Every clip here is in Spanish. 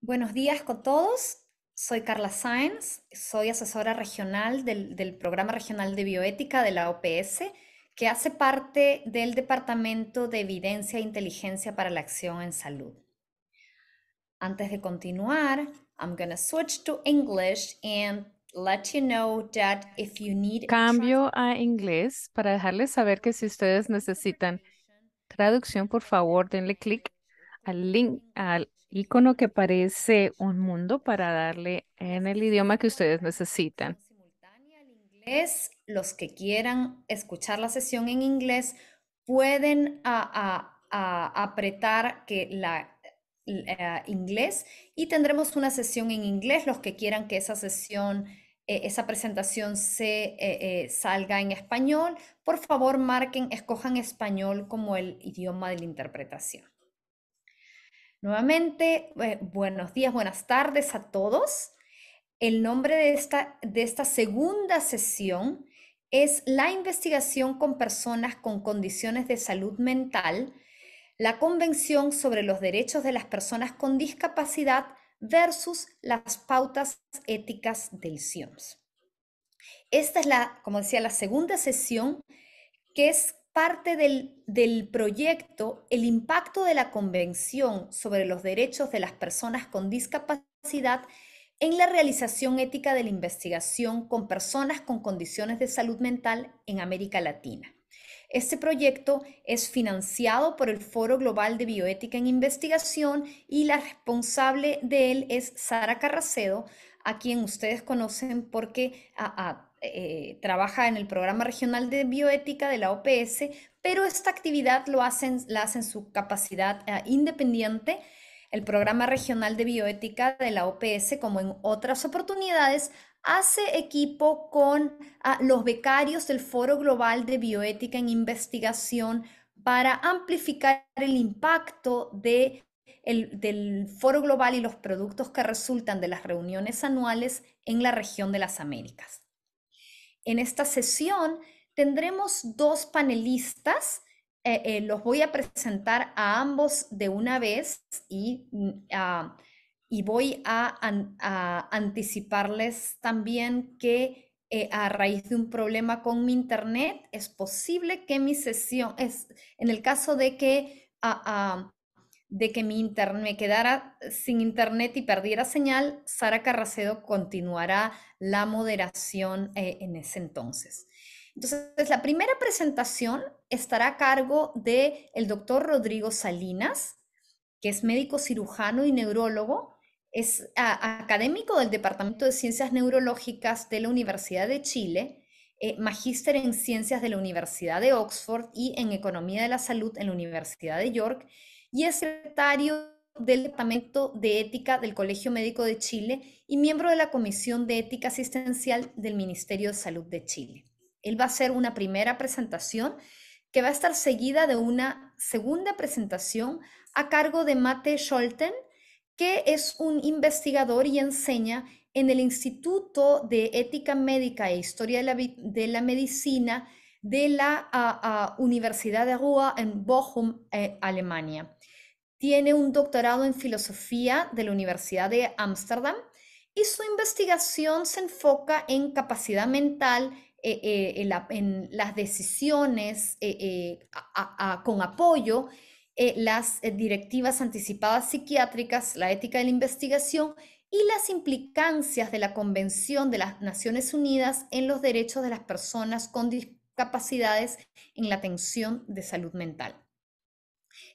Buenos días con todos. Soy Carla Sáenz, soy asesora regional del Programa Regional de Bioética de la OPS, que hace parte del Departamento de Evidencia e Inteligencia para la Acción en Salud. Antes de continuar, I'm going to switch to English and let you know that if you need Cambio a inglés para dejarles saber que si ustedes necesitan traducción, por favor, denle clic al link, al icono que parece un mundo para darle en el idioma que ustedes necesitan. simultánea al inglés, los que quieran escuchar la sesión en inglés pueden apretar inglés y tendremos una sesión en inglés. Los que quieran que esa sesión, esa presentación salga en español, por favor escojan español como el idioma de la interpretación. Nuevamente, buenos días, buenas tardes a todos. El nombre de esta segunda sesión es la investigación con personas con condiciones de salud mental, la Convención sobre los Derechos de las Personas con Discapacidad versus las pautas éticas del CIOMS. Esta es como decía, la segunda sesión que es parte del proyecto El impacto de la Convención sobre los Derechos de las Personas con Discapacidad en la realización ética de la investigación con personas con condiciones de salud mental en América Latina. Este proyecto es financiado por el Foro Global de Bioética en Investigación y la responsable de él es Sara Carracedo, a quien ustedes conocen porque trabaja en el Programa Regional de Bioética de la OPS, pero esta actividad la hace en su capacidad independiente. El Programa Regional de Bioética de la OPS, como en otras oportunidades, hace equipo con los becarios del Foro Global de Bioética en Investigación para amplificar el impacto del Foro Global y los productos que resultan de las reuniones anuales en la región de las Américas. En esta sesión tendremos dos panelistas. Los voy a presentar a ambos de una vez y voy a anticiparles también que a raíz de un problema con mi internet es posible que mi sesión, en el caso de que mi internet me quedara sin internet y perdiera señal, Sara Carracedo continuará la moderación en ese entonces. Entonces, la primera presentación estará a cargo del doctor Rodrigo Salinas, que es médico cirujano y neurólogo, es académico del Departamento de Ciencias Neurológicas de la Universidad de Chile, magíster en Ciencias de la Universidad de Oxford y en Economía de la Salud en la Universidad de York, y es secretario del Departamento de Ética del Colegio Médico de Chile y miembro de la Comisión de Ética Asistencial del Ministerio de Salud de Chile. Él va a hacer una primera presentación que va a estar seguida de una segunda presentación a cargo de Mate Scholten, que es un investigador y enseña en el Instituto de Ética Médica e Historia de la Medicina de la Universidad de Ruhr en Bochum, Alemania. Tiene un doctorado en filosofía de la Universidad de Ámsterdam y su investigación se enfoca en capacidad mental, en las decisiones con apoyo, las directivas anticipadas psiquiátricas, la ética de la investigación y las implicancias de la Convención de las Naciones Unidas en los derechos de las personas con discapacidades en la atención de salud mental.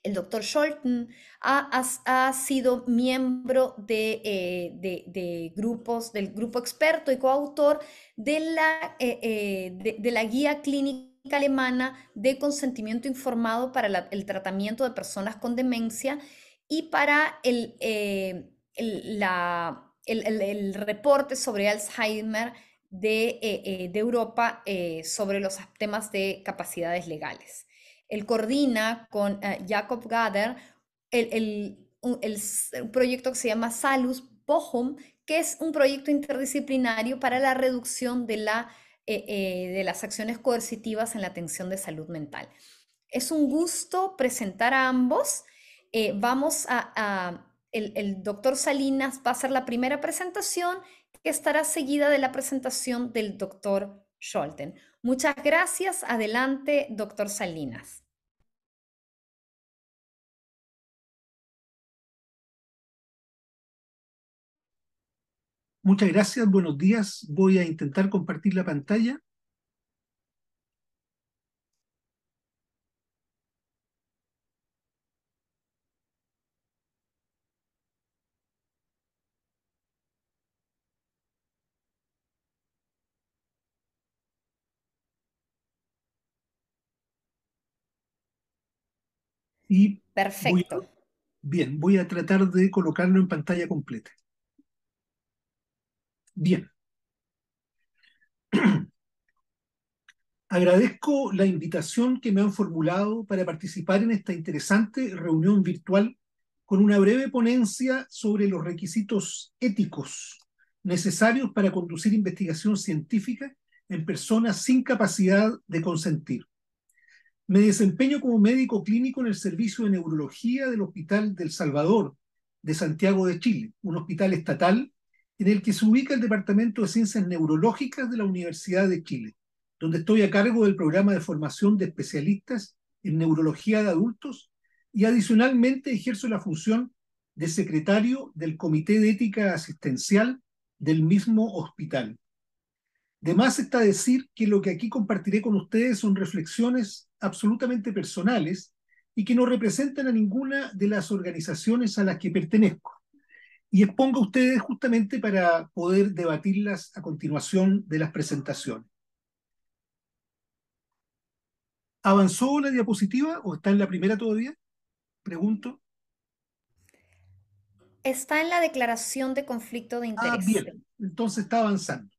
El doctor Scholten ha sido miembro de grupos, del grupo experto y coautor de la guía clínica alemana de consentimiento informado para el tratamiento de personas con demencia y para el reporte sobre Alzheimer de Europa sobre los temas de capacidades legales. Él coordina con Jacob Gader un proyecto que se llama Salus Bochum, que es un proyecto interdisciplinario para la reducción de las acciones coercitivas en la atención de salud mental. Es un gusto presentar a ambos. el doctor Salinas va a hacer la primera presentación, que estará seguida de la presentación del doctor Scholten. Muchas gracias. Adelante, doctor Salinas. Muchas gracias, buenos días. Voy a intentar compartir la pantalla. Y Perfecto. voy a tratar de colocarlo en pantalla completa. Bien. Agradezco la invitación que me han formulado para participar en esta interesante reunión virtual con una breve ponencia sobre los requisitos éticos necesarios para conducir investigación científica en personas sin capacidad de consentir. Me desempeño como médico clínico en el servicio de neurología del Hospital del Salvador de Santiago de Chile, un hospital estatal en el que se ubica el Departamento de Ciencias Neurológicas de la Universidad de Chile, donde estoy a cargo del programa de formación de especialistas en neurología de adultos y adicionalmente ejerzo la función de secretario del Comité de Ética Asistencial del mismo hospital. De más está decir que lo que aquí compartiré con ustedes son reflexiones absolutamente personales y que no representan a ninguna de las organizaciones a las que pertenezco. Y expongo a ustedes justamente para poder debatirlas a continuación de las presentaciones. ¿Avanzó la diapositiva o está en la primera todavía? Pregunto. Está en la declaración de conflicto de interés. Bien, entonces está avanzando.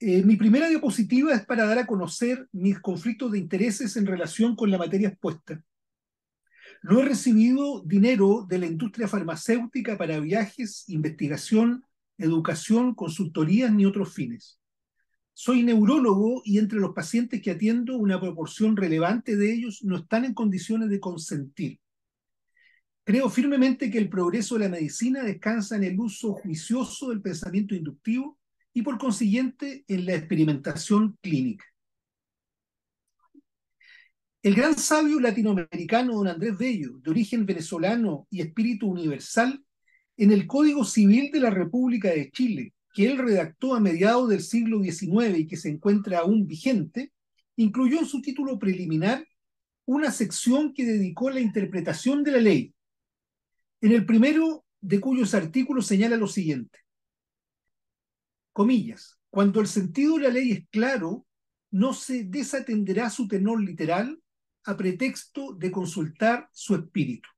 Mi primera diapositiva es para dar a conocer mis conflictos de intereses en relación con la materia expuesta. No he recibido dinero de la industria farmacéutica para viajes, investigación, educación, consultorías ni otros fines. Soy neurólogo y entre los pacientes que atiendo, una proporción relevante de ellos no están en condiciones de consentir. Creo firmemente que el progreso de la medicina descansa en el uso juicioso del pensamiento inductivo y por consiguiente en la experimentación clínica. El gran sabio latinoamericano don Andrés Bello, de origen venezolano y espíritu universal, en el Código Civil de la República de Chile, que él redactó a mediados del siglo XIX y que se encuentra aún vigente, incluyó en su título preliminar una sección que dedicó a la interpretación de la ley, en el primero de cuyos artículos señala lo siguiente, comillas, cuando el sentido de la ley es claro, no se desatenderá su tenor literal a pretexto de consultar su espíritu.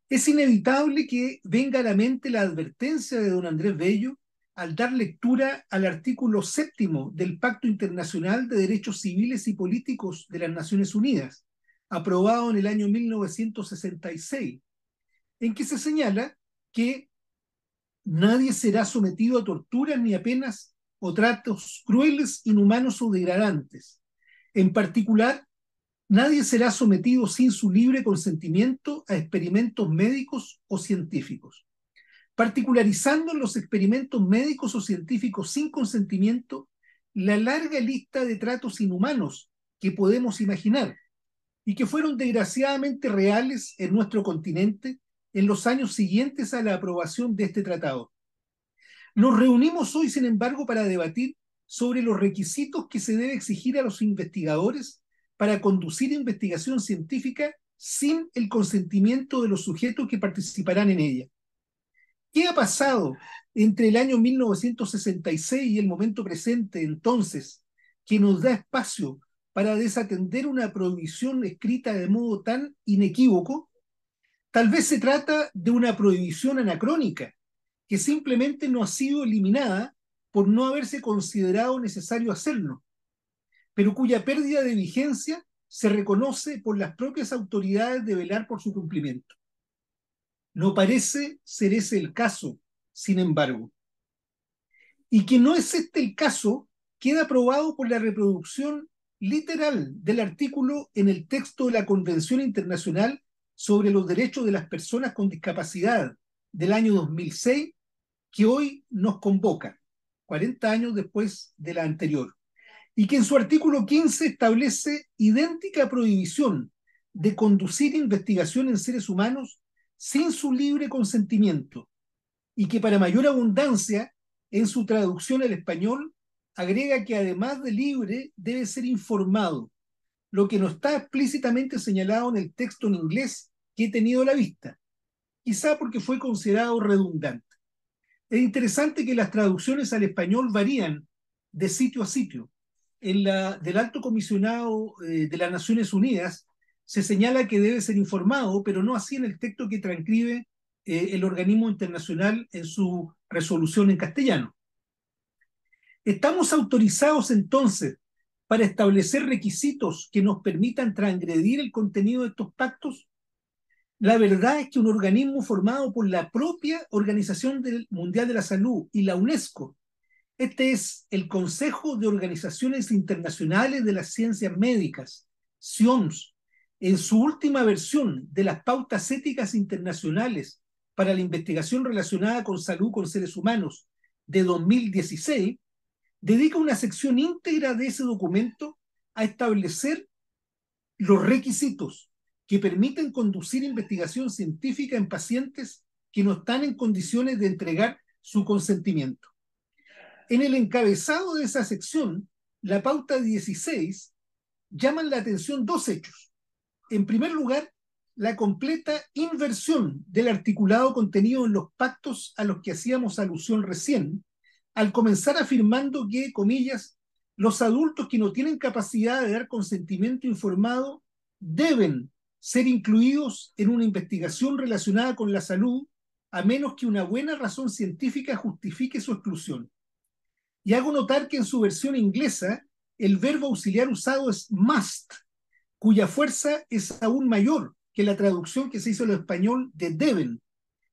Es inevitable que venga a la mente la advertencia de don Andrés Bello al dar lectura al artículo 7º del Pacto Internacional de Derechos Civiles y Políticos de las Naciones Unidas, aprobado en el año 1966, en que se señala que nadie será sometido a torturas ni a penas o tratos crueles, inhumanos o degradantes. En particular, nadie será sometido sin su libre consentimiento a experimentos médicos o científicos. Particularizando en los experimentos médicos o científicos sin consentimiento la larga lista de tratos inhumanos que podemos imaginar y que fueron desgraciadamente reales en nuestro continente en los años siguientes a la aprobación de este tratado. Nos reunimos hoy, sin embargo, para debatir sobre los requisitos que se debe exigir a los investigadores para conducir investigación científica sin el consentimiento de los sujetos que participarán en ella. ¿Qué ha pasado entre el año 1966 y el momento presente, entonces, que nos da espacio para desatender una prohibición escrita de modo tan inequívoco? Tal vez se trata de una prohibición anacrónica, que simplemente no ha sido eliminada por no haberse considerado necesario hacerlo, pero cuya pérdida de vigencia se reconoce por las propias autoridades de velar por su cumplimiento. No parece ser ese el caso, sin embargo. Y que no es este el caso queda probado por la reproducción literal del artículo en el texto de la Convención Internacional sobre los derechos de las personas con discapacidad del año 2006 que hoy nos convoca, 40 años después de la anterior, y que en su artículo 15 establece idéntica prohibición de conducir investigación en seres humanos sin su libre consentimiento, y que para mayor abundancia, en su traducción al español, agrega que además de libre, debe ser informado, lo que no está explícitamente señalado en el texto en inglés que he tenido a la vista, quizá porque fue considerado redundante. Es interesante que las traducciones al español varían de sitio a sitio. En la del Alto Comisionado de las Naciones Unidas se señala que debe ser informado, pero no así en el texto que transcribe el organismo internacional en su resolución en castellano. ¿Estamos autorizados entonces para establecer requisitos que nos permitan transgredir el contenido de estos pactos? La verdad es que un organismo formado por la propia Organización Mundial de la Salud y la UNESCO, este es el Consejo de Organizaciones Internacionales de las Ciencias Médicas, SIOMS, en su última versión de las pautas éticas internacionales para la investigación relacionada con salud con seres humanos de 2016, dedica una sección íntegra de ese documento a establecer los requisitos que permiten conducir investigación científica en pacientes que no están en condiciones de entregar su consentimiento. En el encabezado de esa sección, la pauta 16, llaman la atención dos hechos. En primer lugar, la completa inversión del articulado contenido en los pactos a los que hacíamos alusión recién, al comenzar afirmando que, comillas, los adultos que no tienen capacidad de dar consentimiento informado deben ser incluidos en una investigación relacionada con la salud, a menos que una buena razón científica justifique su exclusión. Y hago notar que en su versión inglesa el verbo auxiliar usado es must, cuya fuerza es aún mayor que la traducción que se hizo en español de deben,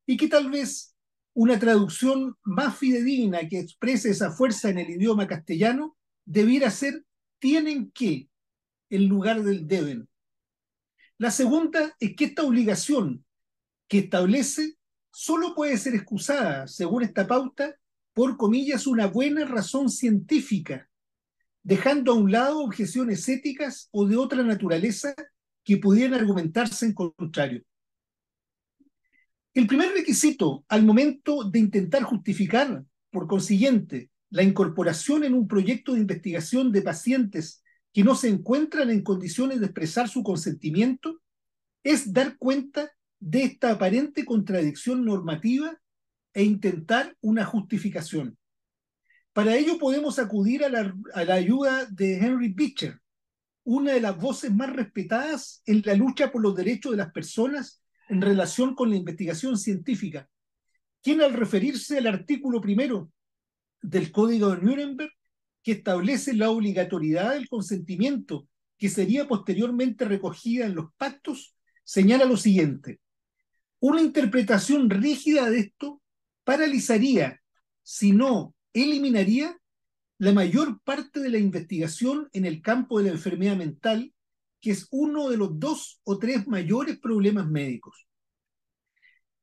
y que tal vez una traducción más fidedigna que exprese esa fuerza en el idioma castellano debiera ser tienen que en lugar del deben. La segunda es que esta obligación que establece solo puede ser excusada, según esta pauta, por comillas, una buena razón científica, dejando a un lado objeciones éticas o de otra naturaleza que pudieran argumentarse en contrario. El primer requisito al momento de intentar justificar, por consiguiente, la incorporación en un proyecto de investigación de pacientes que no se encuentran en condiciones de expresar su consentimiento es dar cuenta de esta aparente contradicción normativa e intentar una justificación. Para ello podemos acudir a la ayuda de Henry Beecher, una de las voces más respetadas en la lucha por los derechos de las personas en relación con la investigación científica, quien al referirse al artículo primero del Código de Nuremberg, que establece la obligatoriedad del consentimiento que sería posteriormente recogida en los pactos, señala lo siguiente: una interpretación rígida de esto paralizaría, si no eliminaría, la mayor parte de la investigación en el campo de la enfermedad mental, que es uno de los 2 o 3 mayores problemas médicos.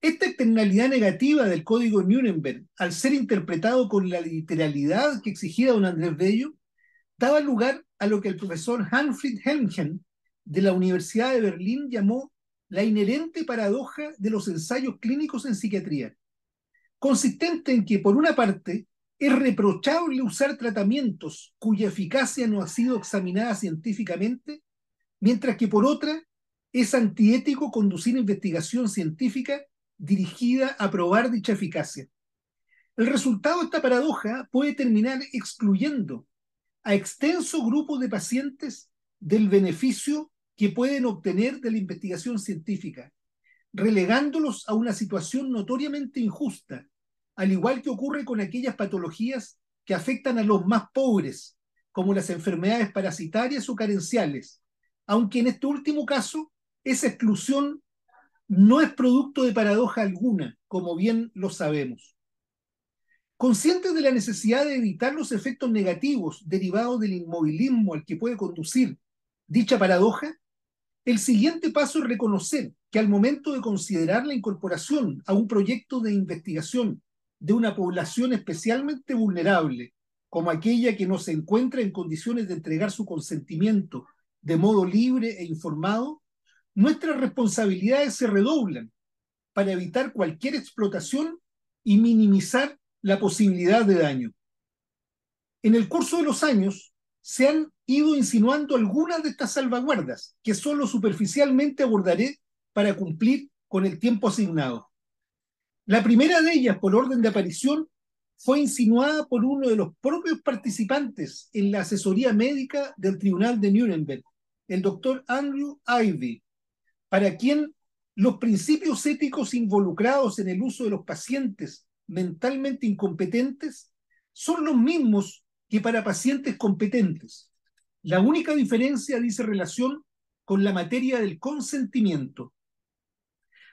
Esta externalidad negativa del Código de Nuremberg, al ser interpretado con la literalidad que exigía don Andrés Bello, daba lugar a lo que el profesor Manfred Helmgen de la Universidad de Berlín llamó la inherente paradoja de los ensayos clínicos en psiquiatría, consistente en que, por una parte, es reprochable usar tratamientos cuya eficacia no ha sido examinada científicamente, mientras que, por otra, es antiético conducir investigación científica dirigida a probar dicha eficacia. El resultado de esta paradoja puede terminar excluyendo a extenso grupo de pacientes del beneficio que pueden obtener de la investigación científica, relegándolos a una situación notoriamente injusta, al igual que ocurre con aquellas patologías que afectan a los más pobres, como las enfermedades parasitarias o carenciales, aunque en este último caso esa exclusión no es producto de paradoja alguna, como bien lo sabemos. Conscientes de la necesidad de evitar los efectos negativos derivados del inmovilismo al que puede conducir dicha paradoja, El siguiente paso es reconocer que al momento de considerar la incorporación a un proyecto de investigación de una población especialmente vulnerable, como aquella que no se encuentra en condiciones de entregar su consentimiento de modo libre e informado, nuestras responsabilidades se redoblan para evitar cualquier explotación y minimizar la posibilidad de daño. En el curso de los años se han ido insinuando algunas de estas salvaguardas que solo superficialmente abordaré para cumplir con el tiempo asignado. La primera de ellas, por orden de aparición, fue insinuada por uno de los propios participantes en la asesoría médica del Tribunal de Nuremberg, el doctor Andrew Ivy, para quien los principios éticos involucrados en el uso de los pacientes mentalmente incompetentes son los mismos que para pacientes competentes. La única diferencia dice relación con la materia del consentimiento.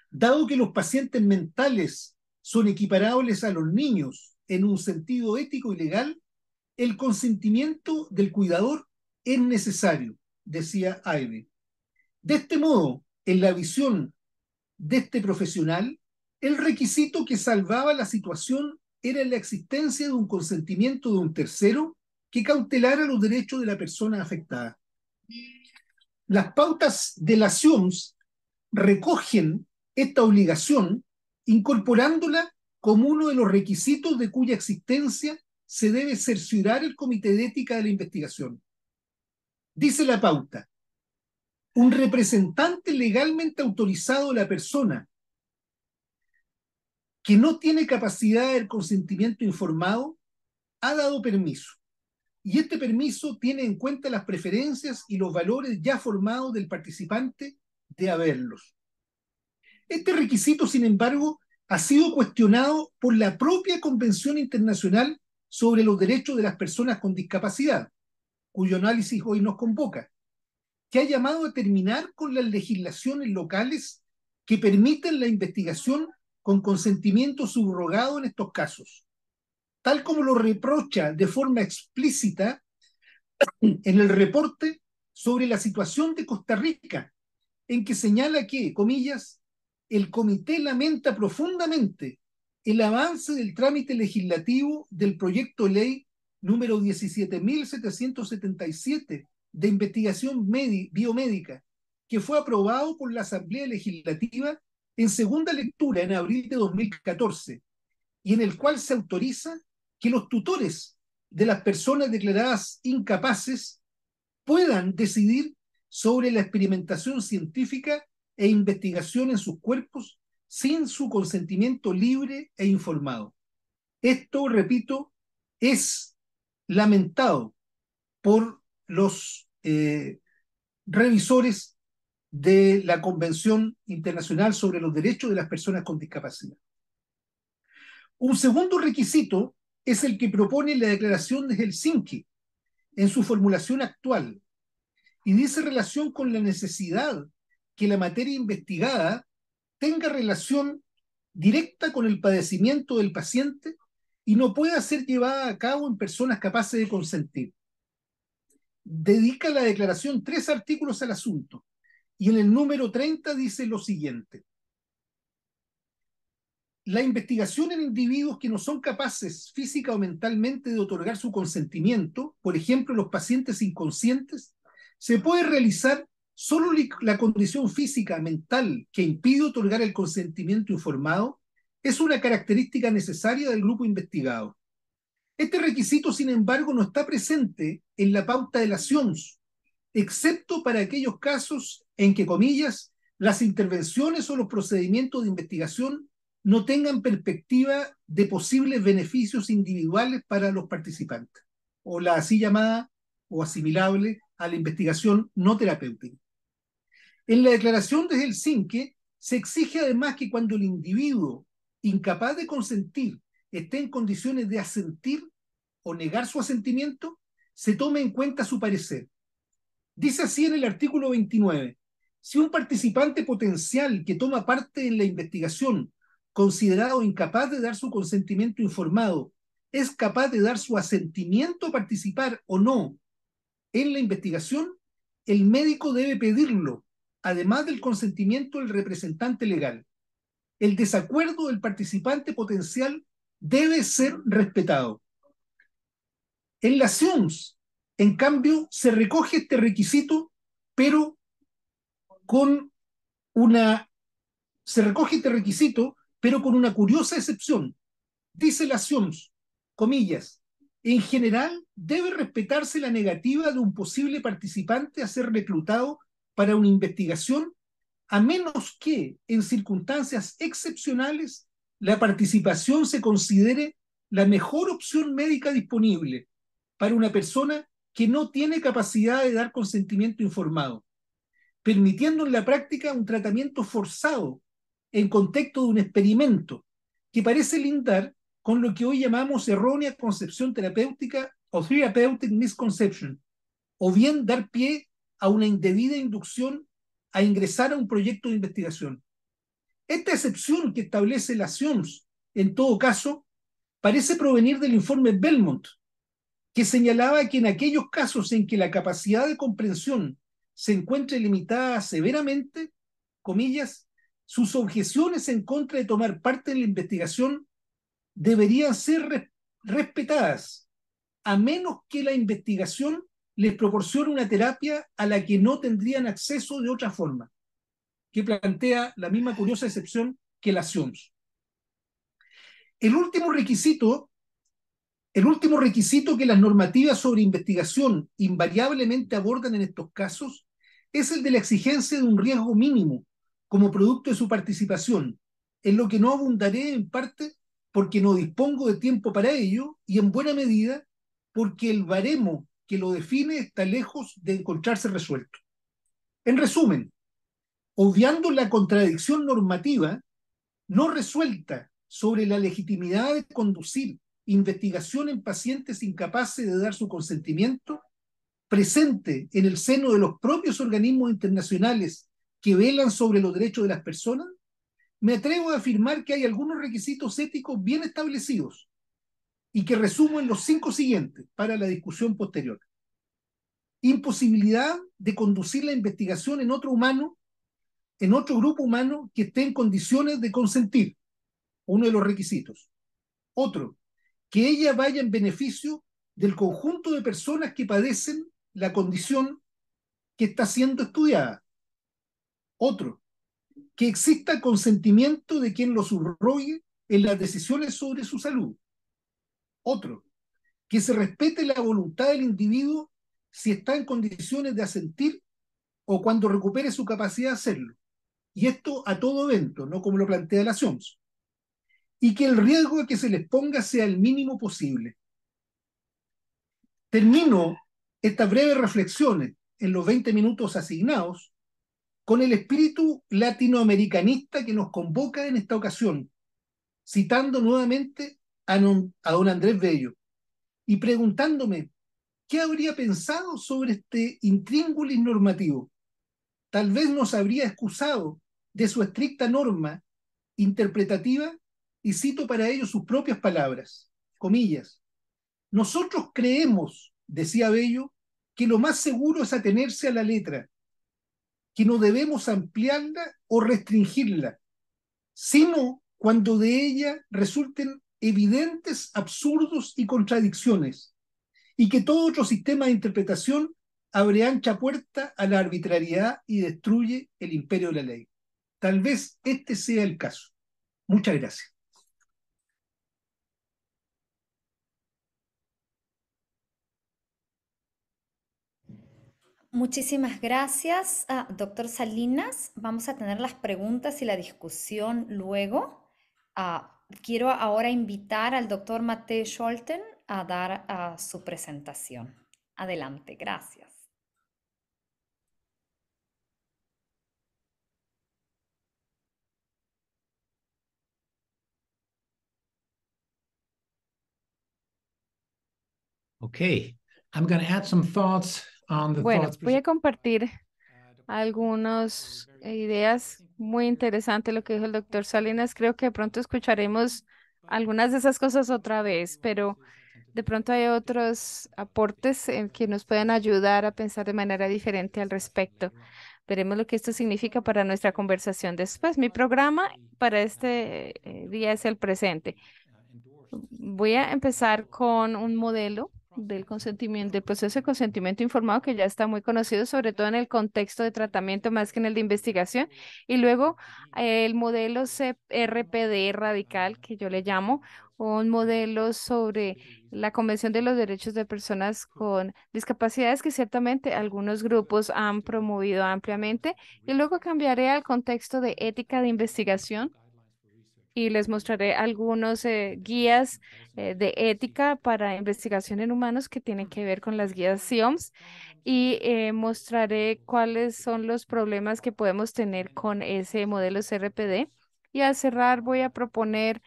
Dado que los pacientes mentales son equiparables a los niños en un sentido ético y legal, el consentimiento del cuidador es necesario, decía Ivy. De este modo, en la visión de este profesional, el requisito que salvaba la situación era la existencia de un consentimiento de un tercero que cautelara los derechos de la persona afectada. Las pautas de la SIOMS recogen esta obligación incorporándola como uno de los requisitos de cuya existencia se debe cerciorar el Comité de Ética de la Investigación. Dice la pauta: un representante legalmente autorizado de la persona que no tiene capacidad del consentimiento informado ha dado permiso, y este permiso tiene en cuenta las preferencias y los valores ya formados del participante de haberlos. Este requisito, sin embargo, ha sido cuestionado por la propia Convención Internacional sobre los Derechos de las Personas con Discapacidad, cuyo análisis hoy nos convoca, que ha llamado a terminar con las legislaciones locales que permiten la investigación con consentimiento subrogado en estos casos, tal como lo reprocha de forma explícita en el reporte sobre la situación de Costa Rica, en que señala que, comillas, el comité lamenta profundamente el avance del trámite legislativo del proyecto de ley número 17.777 de investigación biomédica, que fue aprobado por la Asamblea Legislativa en segunda lectura en abril de 2014, y en el cual se autoriza que los tutores de las personas declaradas incapaces puedan decidir sobre la experimentación científica e investigación en sus cuerpos sin su consentimiento libre e informado. Esto, repito, es lamentado por los revisores de la Convención Internacional sobre los Derechos de las Personas con Discapacidad. Un segundo requisito es el que propone la Declaración de Helsinki en su formulación actual, y dice relación con la necesidad que la materia investigada tenga relación directa con el padecimiento del paciente y no pueda ser llevada a cabo en personas capaces de consentir. Dedica la declaración 3 artículos al asunto, y en el número 30 dice lo siguiente: la investigación en individuos que no son capaces física o mentalmente de otorgar su consentimiento, por ejemplo los pacientes inconscientes, se puede realizar solo la condición física mental que impide otorgar el consentimiento informado es una característica necesaria del grupo investigado. Este requisito, sin embargo, no está presente en la pauta de la SIOMS, excepto para aquellos casos en que, comillas, las intervenciones o los procedimientos de investigación no tengan perspectiva de posibles beneficios individuales para los participantes, o la así llamada o asimilable a la investigación no terapéutica. En la declaración de Helsinki se exige además que cuando el individuo incapaz de consentir esté en condiciones de asentir o negar su asentimiento, se tome en cuenta su parecer. Dice así en el artículo 29, si un participante potencial que toma parte en la investigación, considerado incapaz de dar su consentimiento informado, es capaz de dar su asentimiento a participar o no en la investigación, el médico debe pedirlo además del consentimiento del representante legal. El desacuerdo del participante potencial debe ser respetado. En la SIOMS, en cambio, se recoge este requisito, pero con una curiosa excepción. Dice la SIOMS, comillas, en general debe respetarse la negativa de un posible participante a ser reclutado para una investigación, a menos que, en circunstancias excepcionales, la participación se considere la mejor opción médica disponible para una persona que no tiene capacidad de dar consentimiento informado, permitiendo en la práctica un tratamiento forzado en contexto de un experimento que parece lindar con lo que hoy llamamos errónea concepción terapéutica o therapeutic misconception, o bien dar pie a una indebida inducción a ingresar a un proyecto de investigación. Esta excepción que establece la SIOMS, en todo caso, parece provenir del informe Belmont, que señalaba que en aquellos casos en que la capacidad de comprensión se encuentre limitada severamente, comillas, sus objeciones en contra de tomar parte en la investigación deberían ser respetadas, a menos que la investigación les proporcione una terapia a la que no tendrían acceso de otra forma, que plantea la misma curiosa excepción que la SIOMS. El último requisito que las normativas sobre investigación invariablemente abordan en estos casos es el de la exigencia de un riesgo mínimo como producto de su participación, en lo que no abundaré en parte porque no dispongo de tiempo para ello y en buena medida porque el baremo que lo define está lejos de encontrarse resuelto. En resumen, obviando la contradicción normativa no resuelta sobre la legitimidad de conducir investigación en pacientes incapaces de dar su consentimiento, presente en el seno de los propios organismos internacionales que velan sobre los derechos de las personas, me atrevo a afirmar que hay algunos requisitos éticos bien establecidos y que resumo en los 5 siguientes para la discusión posterior. Imposibilidad de conducir la investigación en otro grupo humano que esté en condiciones de consentir, uno de los requisitos. Otro, que ella vaya en beneficio del conjunto de personas que padecen la condición que está siendo estudiada. Otro, que exista consentimiento de quien lo subrogue en las decisiones sobre su salud. Otro, que se respete la voluntad del individuo si está en condiciones de asentir o cuando recupere su capacidad de hacerlo. Y esto a todo evento, no como lo plantea la SIOMS. Y que el riesgo de que se les ponga sea el mínimo posible. Termino estas breves reflexiones en los 20 minutos asignados con el espíritu latinoamericanista que nos convoca en esta ocasión, citando nuevamente a don Andrés Bello y preguntándome qué habría pensado sobre este intríngulis normativo. Tal vez nos habría excusado de su estricta norma interpretativa y cito para ello sus propias palabras, comillas. Nosotros creemos, decía Bello, que lo más seguro es atenerse a la letra, que no debemos ampliarla o restringirla, sino cuando de ella resulten evidentes absurdos y contradicciones, y que todo otro sistema de interpretación abre ancha puerta a la arbitrariedad y destruye el imperio de la ley. Tal vez este sea el caso. Muchas gracias. Muchísimas gracias, doctor Salinas. Vamos a tener las preguntas y la discusión luego. Quiero ahora invitar al doctor Mateo Scholten a dar su presentación. Adelante, gracias. Okay, I'm going to add some thoughts on the Bueno, thoughts. voy a compartir algunas ideas muy interesantes lo que dijo el doctor Salinas. Creo que de pronto escucharemos algunas de esas cosas otra vez, pero de pronto hay otros aportes que nos pueden ayudar a pensar de manera diferente al respecto. Veremos lo que esto significa para nuestra conversación después. Mi programa para este día es el presente. Voy a empezar con un modelo del consentimiento, del proceso de consentimiento informado que ya está muy conocido, sobre todo en el contexto de tratamiento más que en el de investigación. Y luego el modelo CRPD radical, que yo le llamo, un modelo sobre la Convención de los Derechos de Personas con Discapacidades que ciertamente algunos grupos han promovido ampliamente. Y luego cambiaré al contexto de ética de investigación y les mostraré algunos guías de ética para investigación en humanos que tienen que ver con las guías CIOMS y mostraré cuáles son los problemas que podemos tener con ese modelo CRPD. Y al cerrar voy a proponer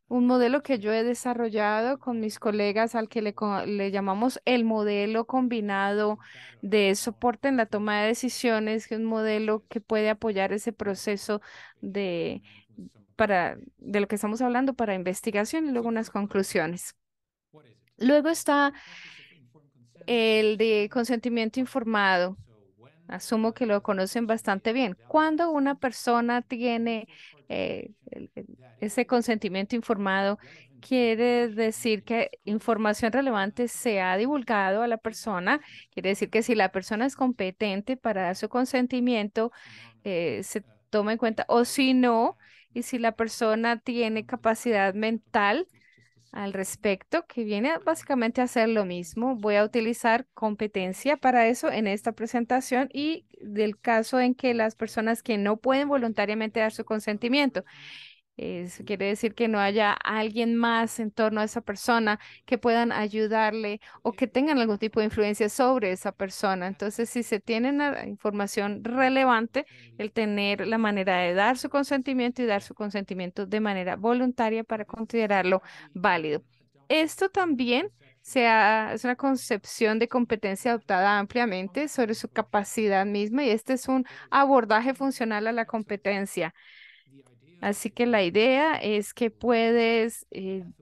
un modelo que yo he desarrollado con mis colegas al que le llamamos el modelo combinado de soporte en la toma de decisiones, que es un modelo que puede apoyar ese proceso de de lo que estamos hablando para investigación y luego unas conclusiones. Luego está el de consentimiento informado. Asumo que lo conocen bastante bien. Cuando una persona tiene ese consentimiento informado, quiere decir que información relevante se ha divulgado a la persona. Quiere decir que si la persona es competente para dar su consentimiento, se toma en cuenta, o si no, y si la persona tiene capacidad mental al respecto, que viene básicamente a hacer lo mismo. Voy a utilizar competencia para eso en esta presentación y del caso en que las personas que no pueden voluntariamente dar su consentimiento. Eso quiere decir que no haya alguien más en torno a esa persona que puedan ayudarle o que tengan algún tipo de influencia sobre esa persona. Entonces, si se tiene una información relevante, el tener la manera de dar su consentimiento y dar su consentimiento de manera voluntaria para considerarlo válido. Esto también es una concepción de competencia adoptada ampliamente sobre su capacidad misma y este es un abordaje funcional a la competencia. Así que la idea es que puedes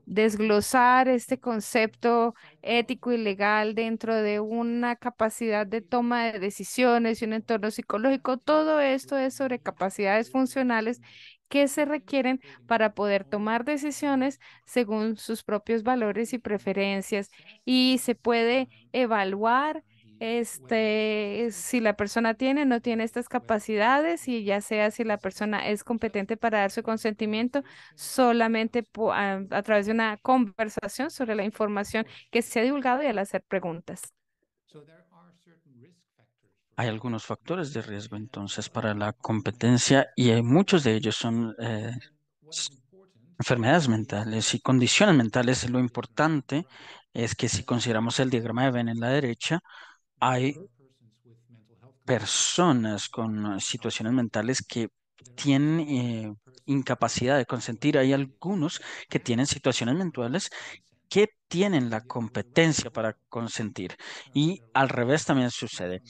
desglosar este concepto ético y legal dentro de una capacidad de toma de decisiones y un entorno psicológico. Todo esto es sobre capacidades funcionales que se requieren para poder tomar decisiones según sus propios valores y preferencias. Y se puede evaluar si la persona tiene o no tiene estas capacidades y ya sea si la persona es competente para dar su consentimiento solamente a través de una conversación sobre la información que se ha divulgado y al hacer preguntas. Hay algunos factores de riesgo entonces para la competencia y muchos de ellos son enfermedades mentales y condiciones mentales. Lo importante es que si consideramos el diagrama de Venn en la derecha, hay personas con situaciones mentales que tienen incapacidad de consentir. Hay algunos que tienen situaciones mentales que tienen la competencia para consentir. Y al revés también sucede.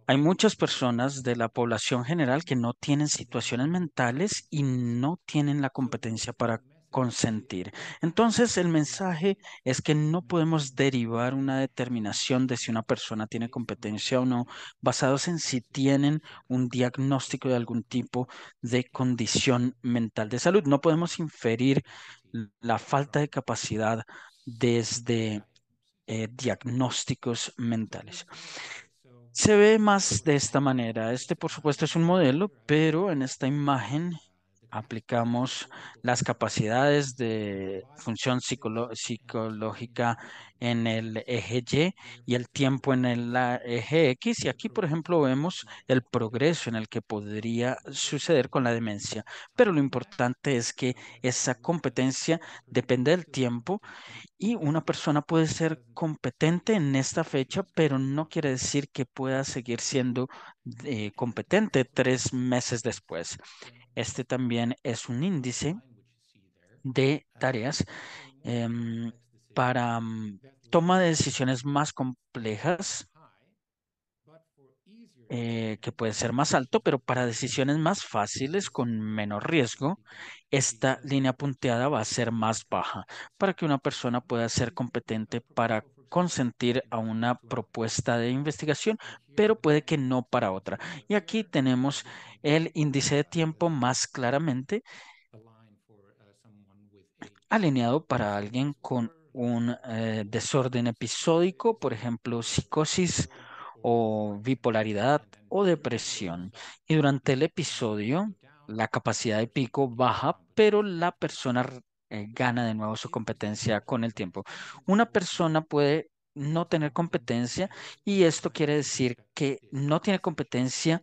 Hay muchas personas de la población general que no tienen situaciones mentales y no tienen la competencia para consentir. Entonces, el mensaje es que no podemos derivar una determinación de si una persona tiene competencia o no, basados en si tienen un diagnóstico de algún tipo de condición mental de salud. No podemos inferir la falta de capacidad desde diagnósticos mentales. Se ve más de esta manera. Este, por supuesto, es un modelo, pero en esta imagen aplicamos las capacidades de función psicológica en el eje Y y el tiempo en el eje X. Y aquí, por ejemplo, vemos el progreso en el que podría suceder con la demencia. Pero lo importante es que esa competencia depende del tiempo y una persona puede ser competente en esta fecha, pero no quiere decir que pueda seguir siendo competente 3 meses después. Este también es un índice de tareas para toma de decisiones más complejas, que puede ser más alto, pero para decisiones más fáciles con menor riesgo, esta línea punteada va a ser más baja para que una persona pueda ser competente para consentir a una propuesta de investigación, pero puede que no para otra. Y aquí tenemos el índice de tiempo más claramente alineado para alguien con un desorden episódico, por ejemplo, psicosis o bipolaridad o depresión. Y durante el episodio, la capacidad de pico baja, pero la persona gana de nuevo su competencia con el tiempo. Una persona puede no tener competencia y esto quiere decir que no tiene competencia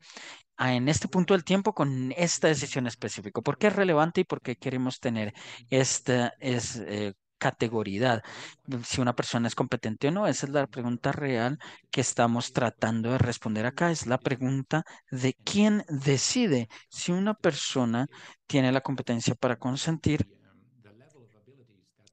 en este punto del tiempo con esta decisión específica. ¿Por qué es relevante y por qué queremos tener esta categoría? Si una persona es competente o no, esa es la pregunta real que estamos tratando de responder acá. Es la pregunta de quién decide si una persona tiene la competencia para consentir.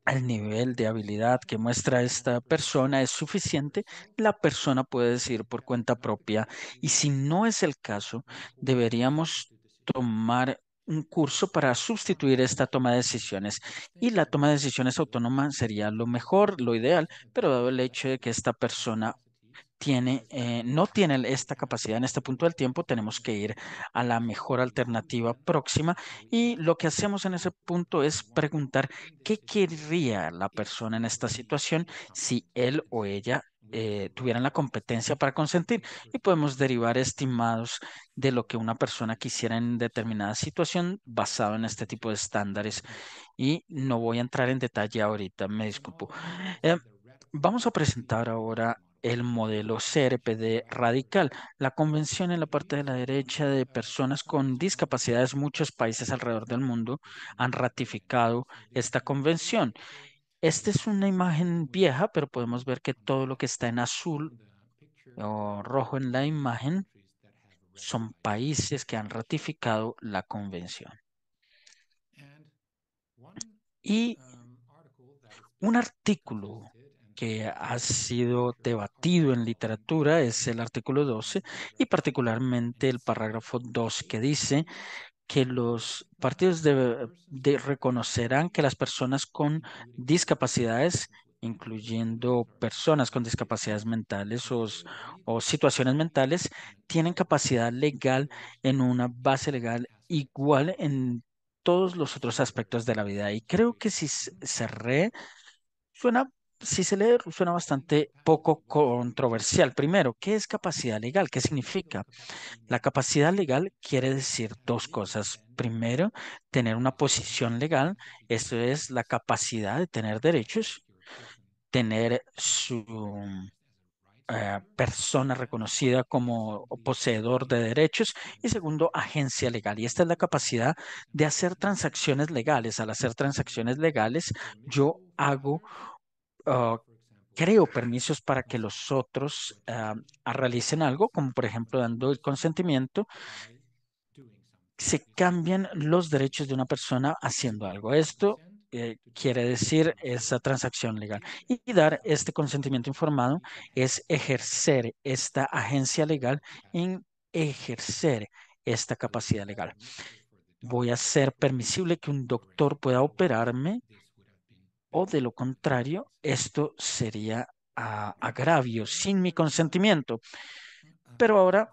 El nivel de habilidad que muestra esta persona es suficiente, la persona puede decir por cuenta propia. Y si no es el caso, deberíamos tomar un curso para sustituir esta toma de decisiones. Y la toma de decisiones autónoma sería lo mejor, lo ideal, pero dado el hecho de que esta persona no tiene esta capacidad en este punto del tiempo, tenemos que ir a la mejor alternativa próxima y lo que hacemos en ese punto es preguntar qué querría la persona en esta situación si él o ella tuvieran la competencia para consentir y podemos derivar estimados de lo que una persona quisiera en determinada situación basado en este tipo de estándares y no voy a entrar en detalle ahorita, me disculpo. Eh, Vamos a presentar ahora el modelo CRPD radical. La convención en la parte de la derecha de personas con discapacidades, muchos países alrededor del mundo han ratificado esta convención. Esta es una imagen vieja, pero podemos ver que todo lo que está en azul o rojo en la imagen son países que han ratificado la convención. Y un artículo que ha sido debatido en literatura es el artículo 12 y particularmente el parágrafo 2 que dice que los partidos reconocerán que las personas con discapacidades, incluyendo personas con discapacidades mentales o situaciones mentales, tienen capacidad legal en una base legal igual en todos los otros aspectos de la vida. Y creo que si se suena, si se lee, suena bastante poco controversial. Primero, ¿qué es capacidad legal? ¿Qué significa? La capacidad legal quiere decir dos cosas. Primero, tener una posición legal, esto es la capacidad de tener derechos, tener su persona reconocida como poseedor de derechos y segundo, agencia legal. Y esta es la capacidad de hacer transacciones legales. Al hacer transacciones legales, yo ah, creo permisos para que los otros realicen algo, como por ejemplo dando el consentimiento, se cambian los derechos de una persona haciendo algo. Esto quiere decir esa transacción legal. Y dar este consentimiento informado es ejercer esta agencia legal en ejercer esta capacidad legal. Voy a hacer permisible que un doctor pueda operarme o de lo contrario, esto sería agravio sin mi consentimiento. Pero ahora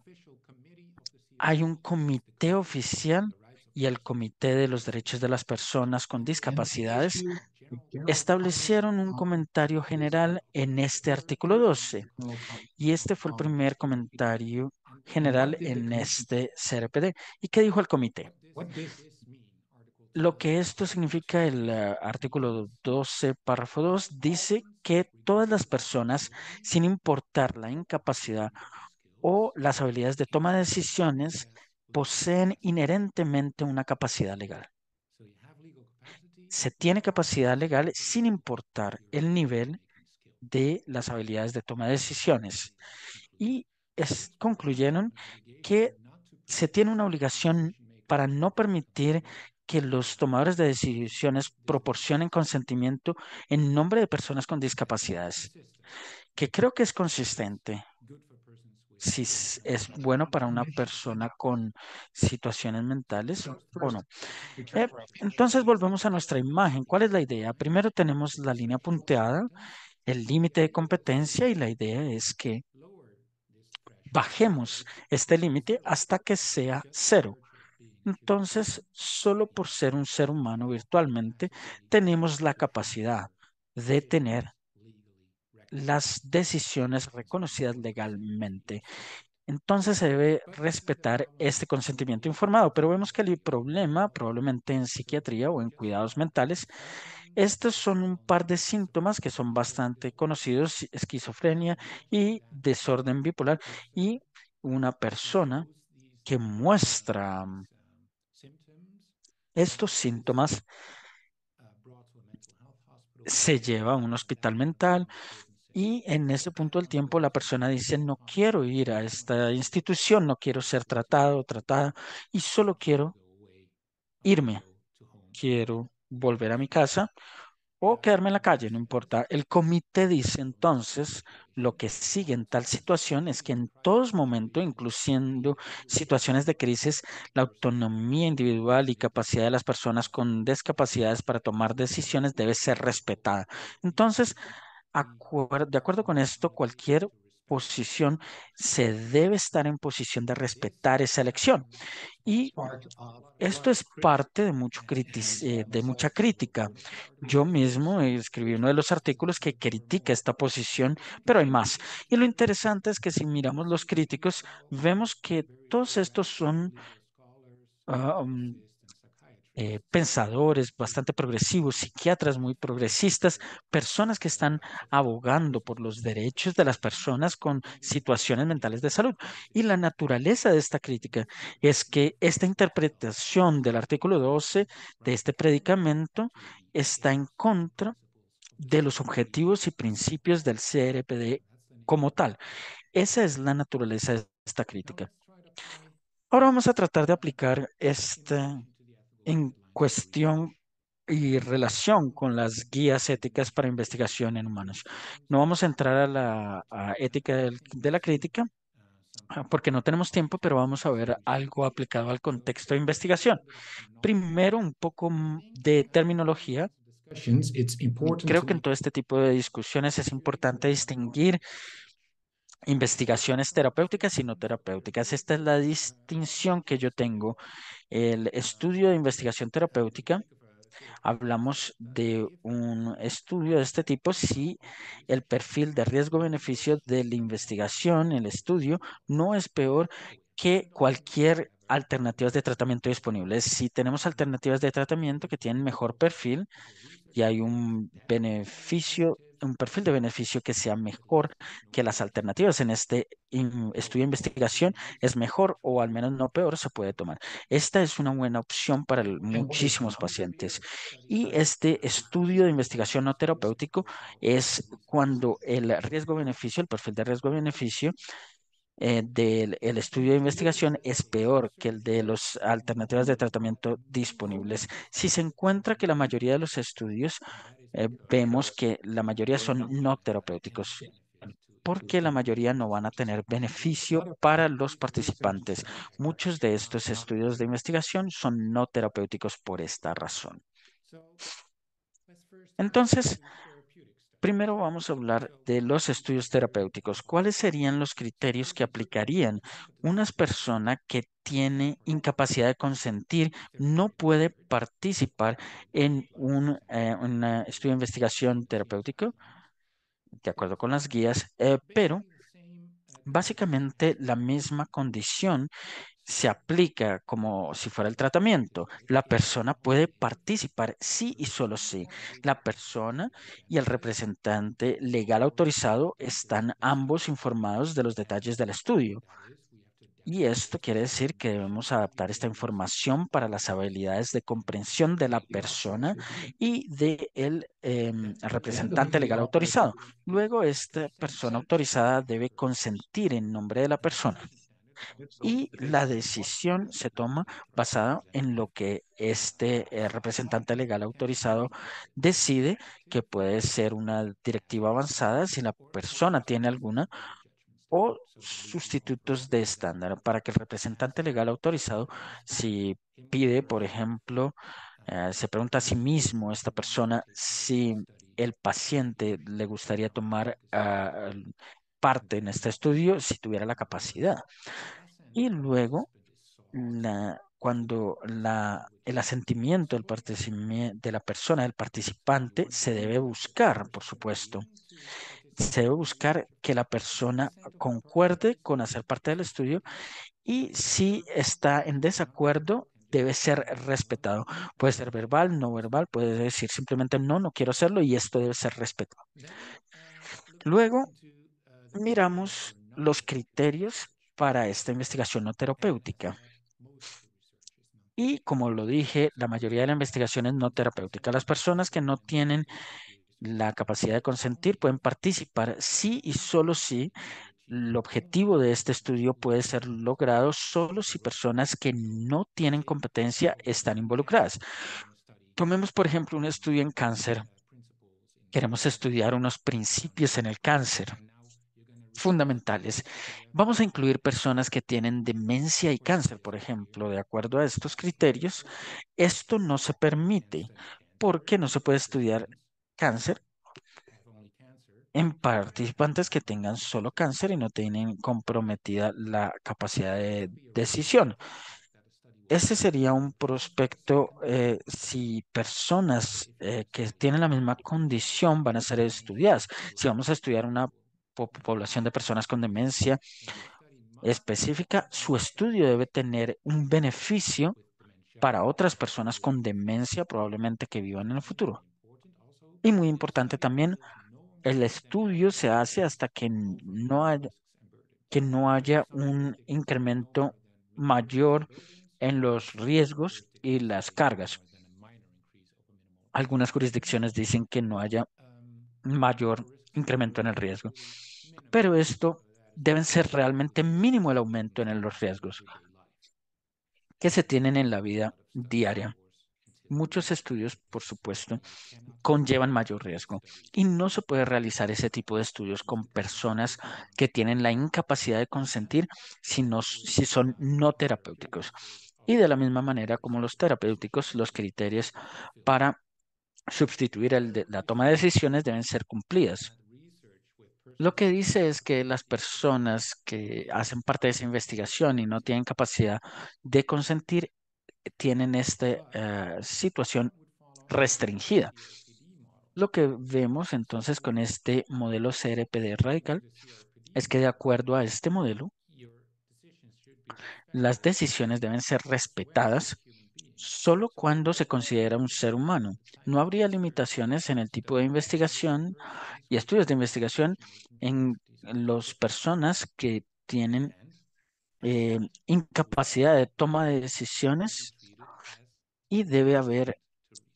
hay un comité oficial y el Comité de los Derechos de las Personas con Discapacidades establecieron un comentario general en este artículo 12 y este fue el primer comentario general en este CRPD. ¿Y qué dijo el comité? Lo que esto significa, el artículo 12, párrafo 2, dice que todas las personas, sin importar la incapacidad o las habilidades de toma de decisiones, poseen inherentemente una capacidad legal. Se tiene capacidad legal sin importar el nivel de las habilidades de toma de decisiones. Y concluyeron que se tiene una obligación para no permitir que los tomadores de decisiones proporcionen consentimiento en nombre de personas con discapacidades, que creo que es consistente. Si es bueno para una persona con situaciones mentales o no. Entonces volvemos a nuestra imagen. ¿Cuál es la idea? Primero tenemos la línea punteada, el límite de competencia y la idea es que bajemos este límite hasta que sea 0. Entonces, solo por ser un ser humano virtualmente, tenemos la capacidad de tener las decisiones reconocidas legalmente. Entonces se debe respetar este consentimiento informado, pero vemos que el problema, probablemente en psiquiatría o en cuidados mentales, estos son un par de síntomas que son bastante conocidos: esquizofrenia y desorden bipolar, y una persona que muestra estos síntomas se lleva a un hospital mental y en ese punto del tiempo la persona dice: no quiero ir a esta institución, no quiero ser tratado o tratada y solo quiero irme, quiero volver a mi casa o quedarme en la calle, no importa. El comité dice entonces: lo que sigue en tal situación es que en todos momentos, incluyendo situaciones de crisis, la autonomía individual y capacidad de las personas con discapacidades para tomar decisiones debe ser respetada. Entonces, de acuerdo con esto, cualquier posición se debe estar en posición de respetar esa elección. Y esto es parte de, de mucha crítica. Yo mismo escribí uno de los artículos que critica esta posición, pero hay más. Y lo interesante es que si miramos los críticos, vemos que todos estos son ah, um, pensadores bastante progresivos, psiquiatras muy progresistas, personas que están abogando por los derechos de las personas con situaciones mentales de salud. Y la naturaleza de esta crítica es que esta interpretación del artículo 12 de este predicamento está en contra de los objetivos y principios del CRPD como tal. Esa es la naturaleza de esta crítica. Ahora vamos a tratar de aplicar en cuestión y relación con las guías éticas para investigación en humanos. No vamos a entrar a la ética de la crítica porque no tenemos tiempo, pero vamos a ver algo aplicado al contexto de investigación. Primero, un poco de terminología. Creo que en todo este tipo de discusiones es importante distinguir investigaciones terapéuticas y no terapéuticas. Esta es la distinción que yo tengo. El estudio de investigación terapéutica, hablamos de un estudio de este tipo si el perfil de riesgo-beneficio de la investigación, el estudio, no es peor que cualquier alternativas de tratamiento disponibles. Si tenemos alternativas de tratamiento que tienen mejor perfil y hay un beneficio, un perfil de beneficio que sea mejor que las alternativas en este estudio de investigación, es mejor o al menos no peor, se puede tomar. Esta es una buena opción para muchísimos pacientes. Y este estudio de investigación no terapéutico es cuando el riesgo-beneficio, el perfil de riesgo-beneficio del el estudio de investigación es peor que el de las alternativas de tratamiento disponibles. Si se encuentra que la mayoría de los estudios, vemos que la mayoría son no terapéuticos, porque la mayoría no van a tener beneficio para los participantes. Muchos de estos estudios de investigación son no terapéuticos por esta razón. Entonces, primero vamos a hablar de los estudios terapéuticos. ¿Cuáles serían los criterios que aplicarían una persona que tiene incapacidad de consentir, no puede participar en un estudio de investigación terapéutico, de acuerdo con las guías, pero básicamente la misma condición se aplica como si fuera el tratamiento? La persona puede participar sí y solo sí. La persona y el representante legal autorizado están ambos informados de los detalles del estudio. Y esto quiere decir que debemos adaptar esta información para las habilidades de comprensión de la persona y del representante legal autorizado. Luego, esta persona autorizada debe consentir en nombre de la persona y la decisión se toma basada en lo que este representante legal autorizado decide, que puede ser una directiva avanzada si la persona tiene alguna, o sustitutos de estándar para que el representante legal autorizado, si pide, por ejemplo, se pregunta a sí mismo esta persona si el paciente le gustaría tomar parte en este estudio si tuviera la capacidad. Y luego, cuando el asentimiento de la persona, del participante, se debe buscar, por supuesto. Se debe buscar que la persona concuerde con hacer parte del estudio y si está en desacuerdo, debe ser respetado. Puede ser verbal, no verbal, puede decir simplemente no, no quiero hacerlo y esto debe ser respetado. Luego, miramos los criterios para esta investigación no terapéutica. Y como lo dije, la mayoría de la investigación es no terapéutica. Las personas que no tienen la capacidad de consentir pueden participar sí y solo si el objetivo de este estudio puede ser logrado solo si personas que no tienen competencia están involucradas. Tomemos, por ejemplo, un estudio en cáncer. Queremos estudiar unos principios en el cáncer fundamentales. Vamos a incluir personas que tienen demencia y cáncer, por ejemplo, de acuerdo a estos criterios. Esto no se permite porque no se puede estudiar cáncer en participantes que tengan solo cáncer y no tienen comprometida la capacidad de decisión. Ese sería un prospecto si personas que tienen la misma condición van a ser estudiadas. Si vamos a estudiar una población de personas con demencia específica, su estudio debe tener un beneficio para otras personas con demencia probablemente que vivan en el futuro. Y muy importante también, el estudio se hace hasta que no haya un incremento mayor en los riesgos y las cargas. Algunas jurisdicciones dicen que no haya mayor incremento en el riesgo, pero esto debe ser realmente mínimo el aumento en los riesgos que se tienen en la vida diaria. Muchos estudios, por supuesto, conllevan mayor riesgo y no se puede realizar ese tipo de estudios con personas que tienen la incapacidad de consentir si son no terapéuticos. Y de la misma manera como los terapéuticos, los criterios para sustituir la toma de decisiones deben ser cumplidas. Lo que dice es que las personas que hacen parte de esa investigación y no tienen capacidad de consentir tienen esta situación restringida. Lo que vemos entonces con este modelo CRPD radical es que de acuerdo a este modelo, las decisiones deben ser respetadas solo cuando se considera un ser humano. No habría limitaciones en el tipo de investigación y estudios de investigación en las personas que tienen incapacidad de toma de decisiones y debe haber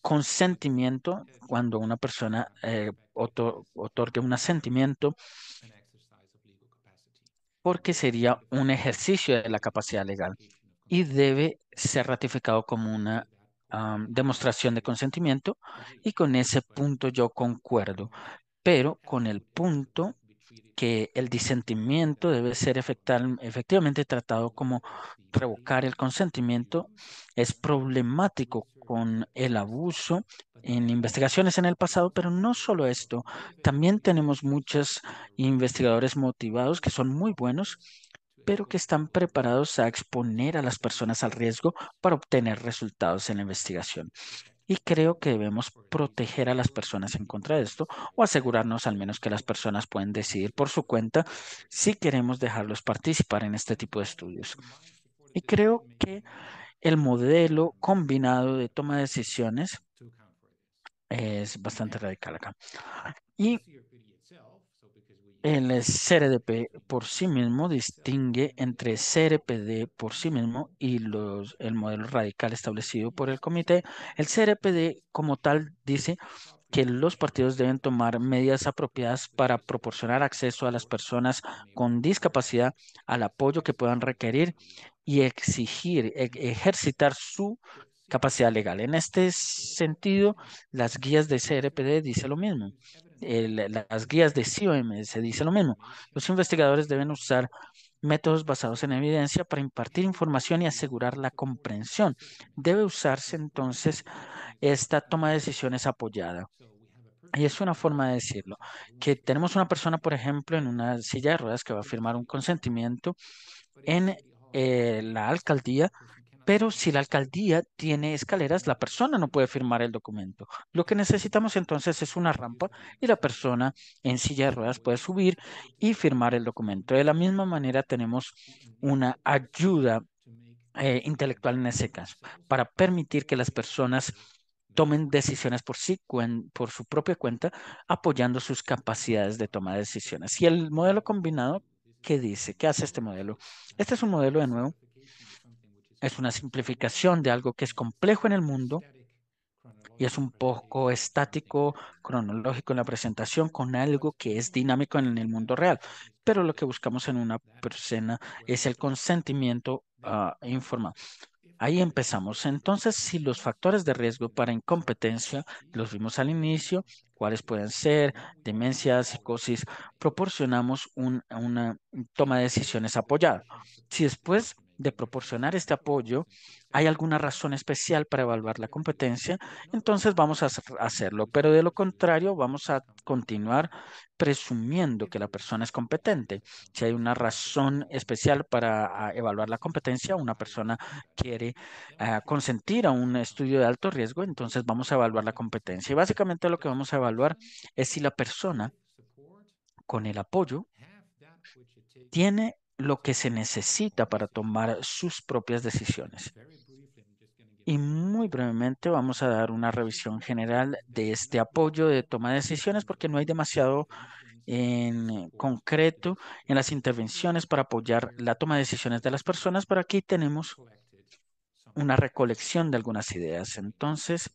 consentimiento cuando una persona otorgue un asentimiento porque sería un ejercicio de la capacidad legal y debe ser ratificado como una demostración de consentimiento y con ese punto yo concuerdo, pero con el punto que el disentimiento debe ser efectivamente tratado como revocar el consentimiento es problemático con el abuso en investigaciones en el pasado, pero no solo esto, también tenemos muchos investigadores motivados que son muy buenos, pero que están preparados a exponer a las personas al riesgo para obtener resultados en la investigación. Y creo que debemos proteger a las personas en contra de esto o asegurarnos al menos que las personas pueden decidir por su cuenta si queremos dejarlos participar en este tipo de estudios. Y creo que el modelo combinado de toma de decisiones es bastante radical acá. Y el CRDP por sí mismo distingue entre CRPD por sí mismo y el modelo radical establecido por el comité. El CRPD como tal dice que los partidos deben tomar medidas apropiadas para proporcionar acceso a las personas con discapacidad al apoyo que puedan requerir y exigir, ejercitar su capacidad legal. En este sentido, las guías de CRPD dice lo mismo. Las guías de COM se dice lo mismo. Los investigadores deben usar métodos basados en evidencia para impartir información y asegurar la comprensión. Debe usarse entonces esta toma de decisiones apoyada. Y es una forma de decirlo, que tenemos una persona, por ejemplo, en una silla de ruedas que va a firmar un consentimiento en la alcaldía, pero si la alcaldía tiene escaleras, la persona no puede firmar el documento. Lo que necesitamos entonces es una rampa y la persona en silla de ruedas puede subir y firmar el documento. De la misma manera tenemos una ayuda intelectual en ese caso, para permitir que las personas tomen decisiones por su propia cuenta, apoyando sus capacidades de toma de decisiones. Y el modelo combinado, ¿qué dice? ¿Qué hace este modelo? Este es un modelo, de nuevo, es una simplificación de algo que es complejo en el mundo y es un poco estático, cronológico en la presentación con algo que es dinámico en el mundo real. Pero lo que buscamos en una persona es el consentimiento informado. Ahí empezamos. Entonces, si los factores de riesgo para incompetencia los vimos al inicio, cuáles pueden ser, demencia, psicosis, proporcionamos una toma de decisiones apoyada. Si después de proporcionar este apoyo hay alguna razón especial para evaluar la competencia, entonces vamos a hacerlo, pero de lo contrario vamos a continuar presumiendo que la persona es competente. Si hay una razón especial para evaluar la competencia, una persona quiere consentir a un estudio de alto riesgo, entonces vamos a evaluar la competencia. Y básicamente lo que vamos a evaluar es si la persona con el apoyo tiene lo que se necesita para tomar sus propias decisiones. Y muy brevemente vamos a dar una revisión general de este apoyo de toma de decisiones porque no hay demasiado en concreto en las intervenciones para apoyar la toma de decisiones de las personas, pero aquí tenemos una recolección de algunas ideas. Entonces,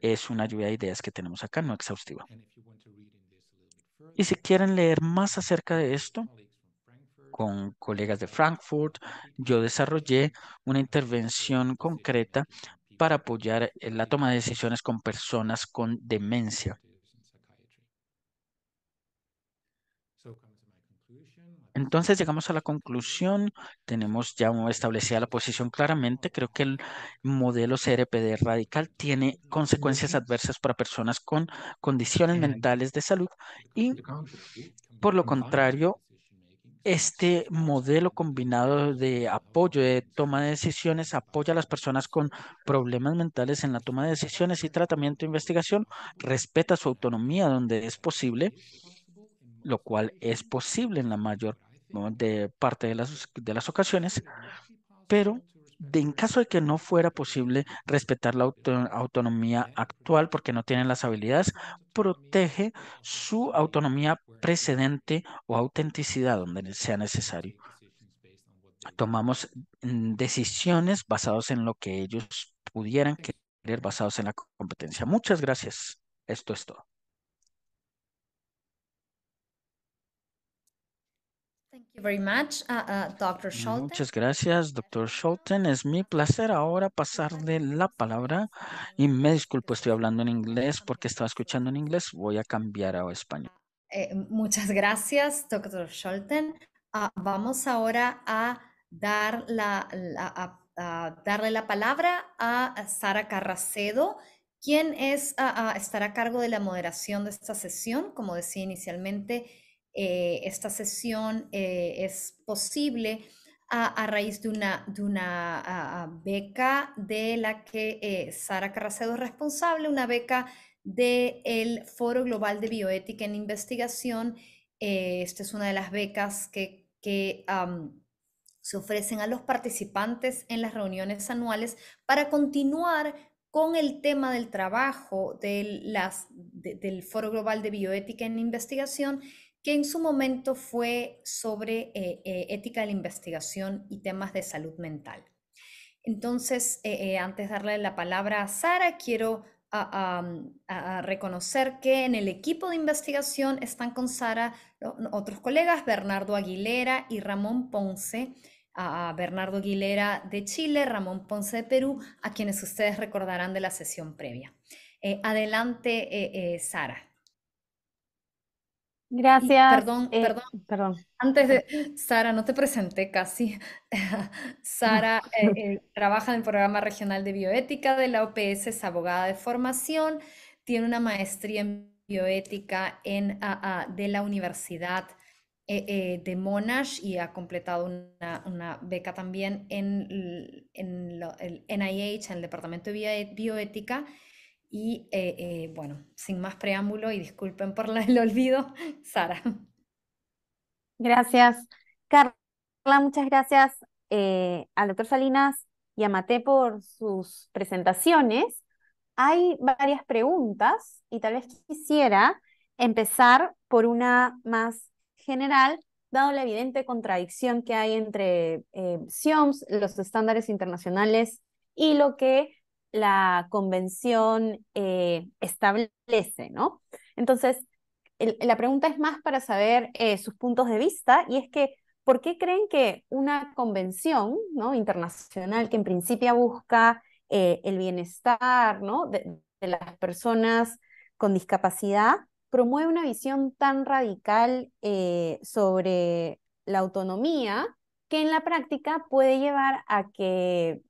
es una lluvia de ideas que tenemos acá, no exhaustiva. Y si quieren leer más acerca de esto, con colegas de Frankfurt, yo desarrollé una intervención concreta para apoyar la toma de decisiones con personas con demencia. Entonces llegamos a la conclusión, tenemos ya establecida la posición claramente, creo que el modelo CRPD radical tiene consecuencias adversas para personas con condiciones mentales de salud y por lo contrario, este modelo combinado de apoyo de toma de decisiones apoya a las personas con problemas mentales en la toma de decisiones y tratamiento e investigación, respeta su autonomía donde es posible, lo cual es posible en la mayor de parte de las ocasiones, pero en caso de que no fuera posible respetar la autonomía actual porque no tienen las habilidades, protege su autonomía precedente o autenticidad donde sea necesario. Tomamos decisiones basadas en lo que ellos pudieran querer, basados en la competencia. Muchas gracias. Esto es todo. Thank you very much, Dr. Scholten. Muchas gracias, Dr. Scholten. Es mi placer ahora pasarle la palabra y me disculpo, estoy hablando en inglés porque estaba escuchando en inglés. Voy a cambiar a español. Muchas gracias, Dr. Scholten. Vamos ahora a darle la palabra a Sara Carracedo, quien estará a cargo de la moderación de esta sesión. Como decía inicialmente, esta sesión es posible a raíz de una beca de la que Sara Carracedo es responsable, una beca del Foro Global de Bioética en Investigación. Esta es una de las becas que se ofrecen a los participantes en las reuniones anuales para continuar con el tema del trabajo del Foro Global de Bioética en Investigación, que en su momento fue sobre ética de la investigación y temas de salud mental. Entonces, antes de darle la palabra a Sara, quiero a reconocer que en el equipo de investigación están con Sara otros colegas, Bernardo Aguilera y Ramón Ponce. Bernardo Aguilera de Chile, Ramón Ponce de Perú, a quienes ustedes recordarán de la sesión previa. Adelante, Sara. Gracias. Perdón. Antes de, Sara, no te presenté casi. Sara trabaja en el Programa Regional de Bioética de la OPS, es abogada de formación, tiene una maestría en bioética de la Universidad de Monash y ha completado una beca también en el NIH, en el Departamento de Bioética. Y bueno, sin más preámbulo y disculpen por el olvido, Sara. Gracias, Carla. Muchas gracias al doctor Salinas y a Mate por sus presentaciones. Hay varias preguntas y tal vez quisiera empezar por una más general, dado la evidente contradicción que hay entre SIOMS, los estándares internacionales, y lo que la convención establece, ¿no? Entonces, la pregunta es más para saber sus puntos de vista, y es que, ¿por qué creen que una convención, ¿no?, internacional que en principio busca el bienestar, ¿no?, de las personas con discapacidad, promueve una visión tan radical sobre la autonomía, que en la práctica puede llevar a que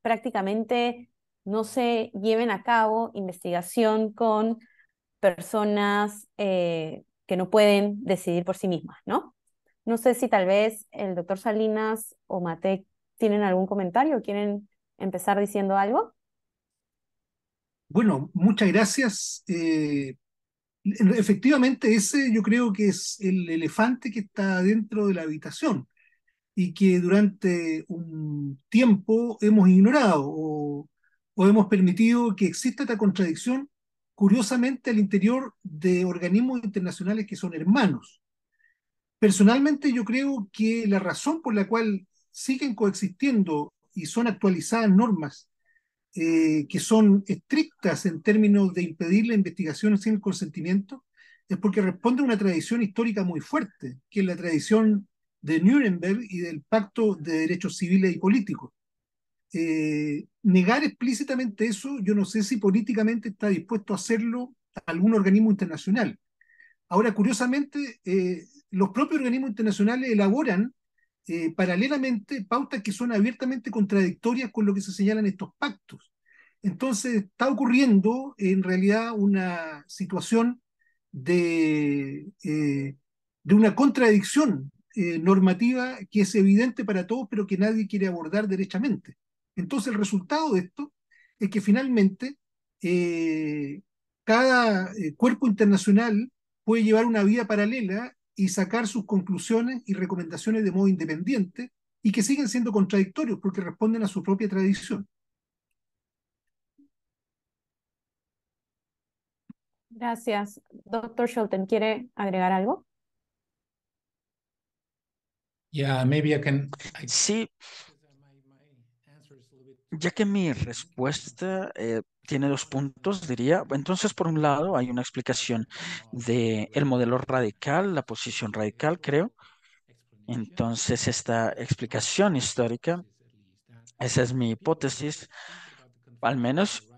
prácticamente no se lleven a cabo investigación con personas que no pueden decidir por sí mismas, ¿no? No sé si tal vez el doctor Salinas o Mate tienen algún comentario o quieren empezar diciendo algo. Bueno, muchas gracias. Efectivamente, ese yo creo que es el elefante que está dentro de la habitación y que durante un tiempo hemos ignorado o hemos permitido que exista esta contradicción, curiosamente, al interior de organismos internacionales que son hermanos. Personalmente, yo creo que la razón por la cual siguen coexistiendo y son actualizadas normas que son estrictas en términos de impedir la investigación sin el consentimiento, es porque responde a una tradición histórica muy fuerte, que es la tradición de Nuremberg y del Pacto de Derechos Civiles y Políticos. Negar explícitamente eso, yo no sé si políticamente está dispuesto a hacerlo algún organismo internacional. Ahora, curiosamente, los propios organismos internacionales elaboran paralelamente pautas que son abiertamente contradictorias con lo que se señalan estos pactos. Entonces, está ocurriendo en realidad una situación de una contradicción normativa que es evidente para todos, pero que nadie quiere abordar derechamente. Entonces, el resultado de esto es que finalmente eh, cada cuerpo internacional puede llevar una vía paralela y sacar sus conclusiones y recomendaciones de modo independiente y que siguen siendo contradictorios porque responden a su propia tradición. Gracias. Doctor Shelton, ¿quiere agregar algo? Yeah, maybe I can. Sí, ya que mi respuesta tiene dos puntos, diría. Entonces, por un lado, hay una explicación de el modelo radical, la posición radical, creo. Entonces, esta explicación histórica, esa es mi hipótesis, al menos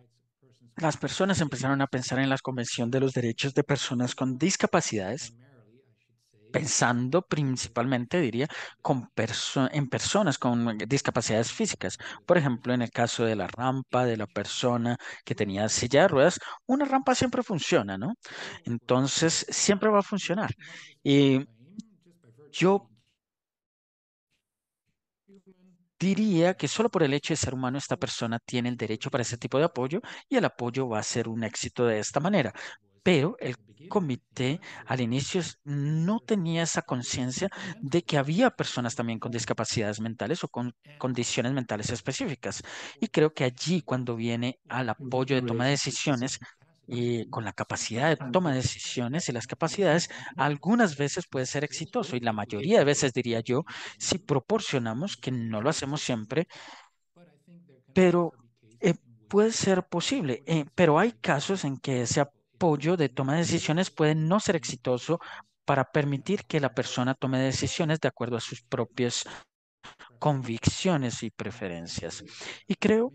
las personas empezaron a pensar en la Convención de los Derechos de Personas con Discapacidades, pensando principalmente, diría, en personas con discapacidades físicas. Por ejemplo, en el caso de la rampa, de la persona que tenía silla de ruedas, una rampa siempre funciona, ¿no? Entonces, siempre va a funcionar. Y yo diría que solo por el hecho de ser humano, esta persona tiene el derecho para ese tipo de apoyo y el apoyo va a ser un éxito de esta manera. Pero el comité al inicio no tenía esa conciencia de que había personas también con discapacidades mentales o con condiciones mentales específicas. Y creo que allí, cuando viene al apoyo de toma de decisiones, y con la capacidad de toma de decisiones y las capacidades, algunas veces puede ser exitoso y la mayoría de veces diría yo si proporcionamos, que no lo hacemos siempre, pero eh, puede ser posible. Pero hay casos en que ese apoyo de toma de decisiones puede no ser exitoso para permitir que la persona tome decisiones de acuerdo a sus propias convicciones y preferencias. Y creo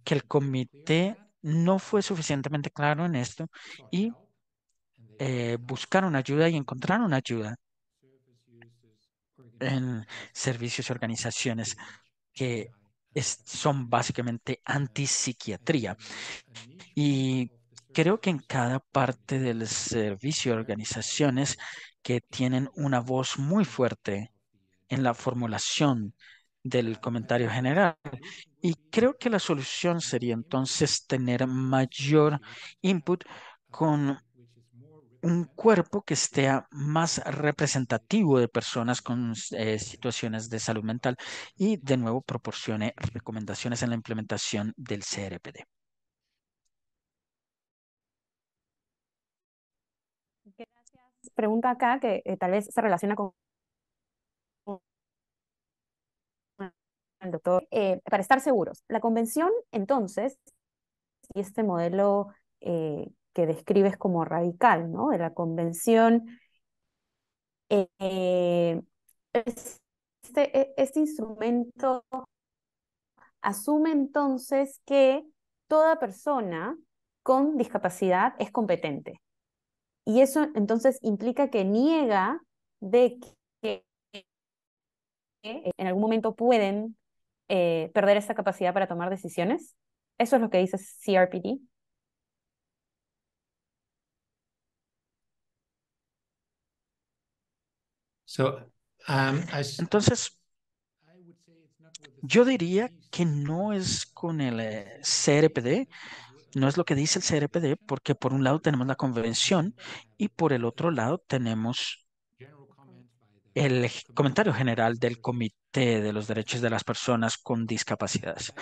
que el comité no fue suficientemente claro en esto y buscaron ayuda y encontraron ayuda en servicios y organizaciones que son básicamente antipsiquiatría. Y creo que en cada parte del servicio, organizaciones que tienen una voz muy fuerte en la formulación del comentario general. Y creo que la solución sería entonces tener mayor input con un cuerpo que esté más representativo de personas con situaciones de salud mental y de nuevo proporcione recomendaciones en la implementación del CRPD. Gracias. Pregunta acá que tal vez se relaciona con el doctor. Para estar seguros, la convención, entonces, y este modelo que describes como radical, ¿no? De la convención, eh, este instrumento asume entonces que toda persona con discapacidad es competente. Y eso entonces implica que niega de que en algún momento pueden perder esa capacidad para tomar decisiones. Eso es lo que dice CRPD. Entonces, yo diría que no es con el CRPD, no es lo que dice el CRPD, porque por un lado tenemos la convención y por el otro lado tenemos el comentario general del Comité de los Derechos de las Personas con Discapacidades.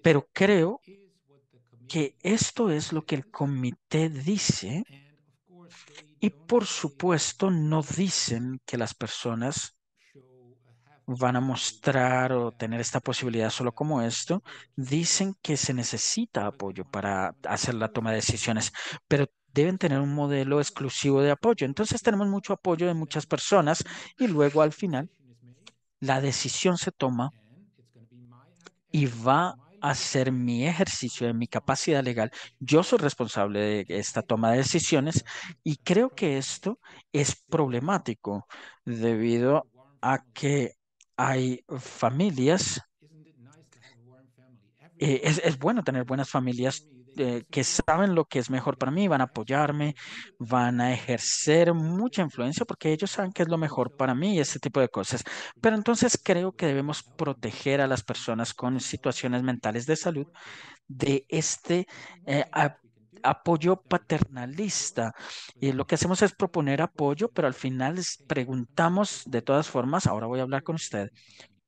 Pero creo que esto es lo que el comité dice y por supuesto no dicen que las personas van a mostrar o tener esta posibilidad solo como esto, dicen que se necesita apoyo para hacer la toma de decisiones, pero deben tener un modelo exclusivo de apoyo. Entonces tenemos mucho apoyo de muchas personas y luego al final la decisión se toma y va a ser mi ejercicio de mi capacidad legal. Yo soy responsable de esta toma de decisiones y creo que esto es problemático debido a que hay familias, es bueno tener buenas familias que saben lo que es mejor para mí, van a apoyarme, van a ejercer mucha influencia porque ellos saben qué es lo mejor para mí y ese tipo de cosas. Pero entonces creo que debemos proteger a las personas con situaciones mentales de salud de este apoyo paternalista. Y lo que hacemos es proponer apoyo, pero al final les preguntamos de todas formas, ahora voy a hablar con usted.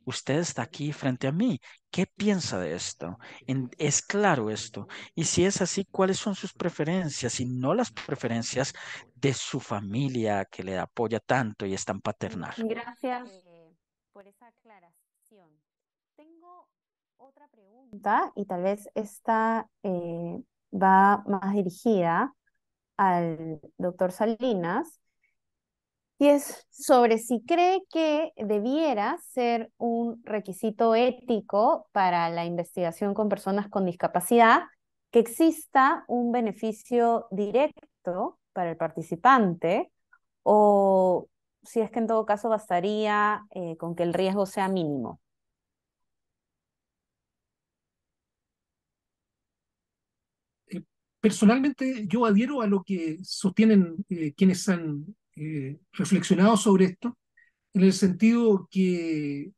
Usted está aquí frente a mí. ¿Qué piensa de esto? ¿Es claro esto? Y si es así, ¿cuáles son sus preferencias y no las preferencias de su familia que le apoya tanto y es tan paternal? Gracias por esa aclaración. Tengo otra pregunta y tal vez esta va más dirigida al doctor Salinas. Y es sobre si cree que debiera ser un requisito ético para la investigación con personas con discapacidad que exista un beneficio directo para el participante o si es que en todo caso bastaría con que el riesgo sea mínimo. Personalmente, yo adhiero a lo que sostienen quienes han reflexionado sobre esto, en el sentido que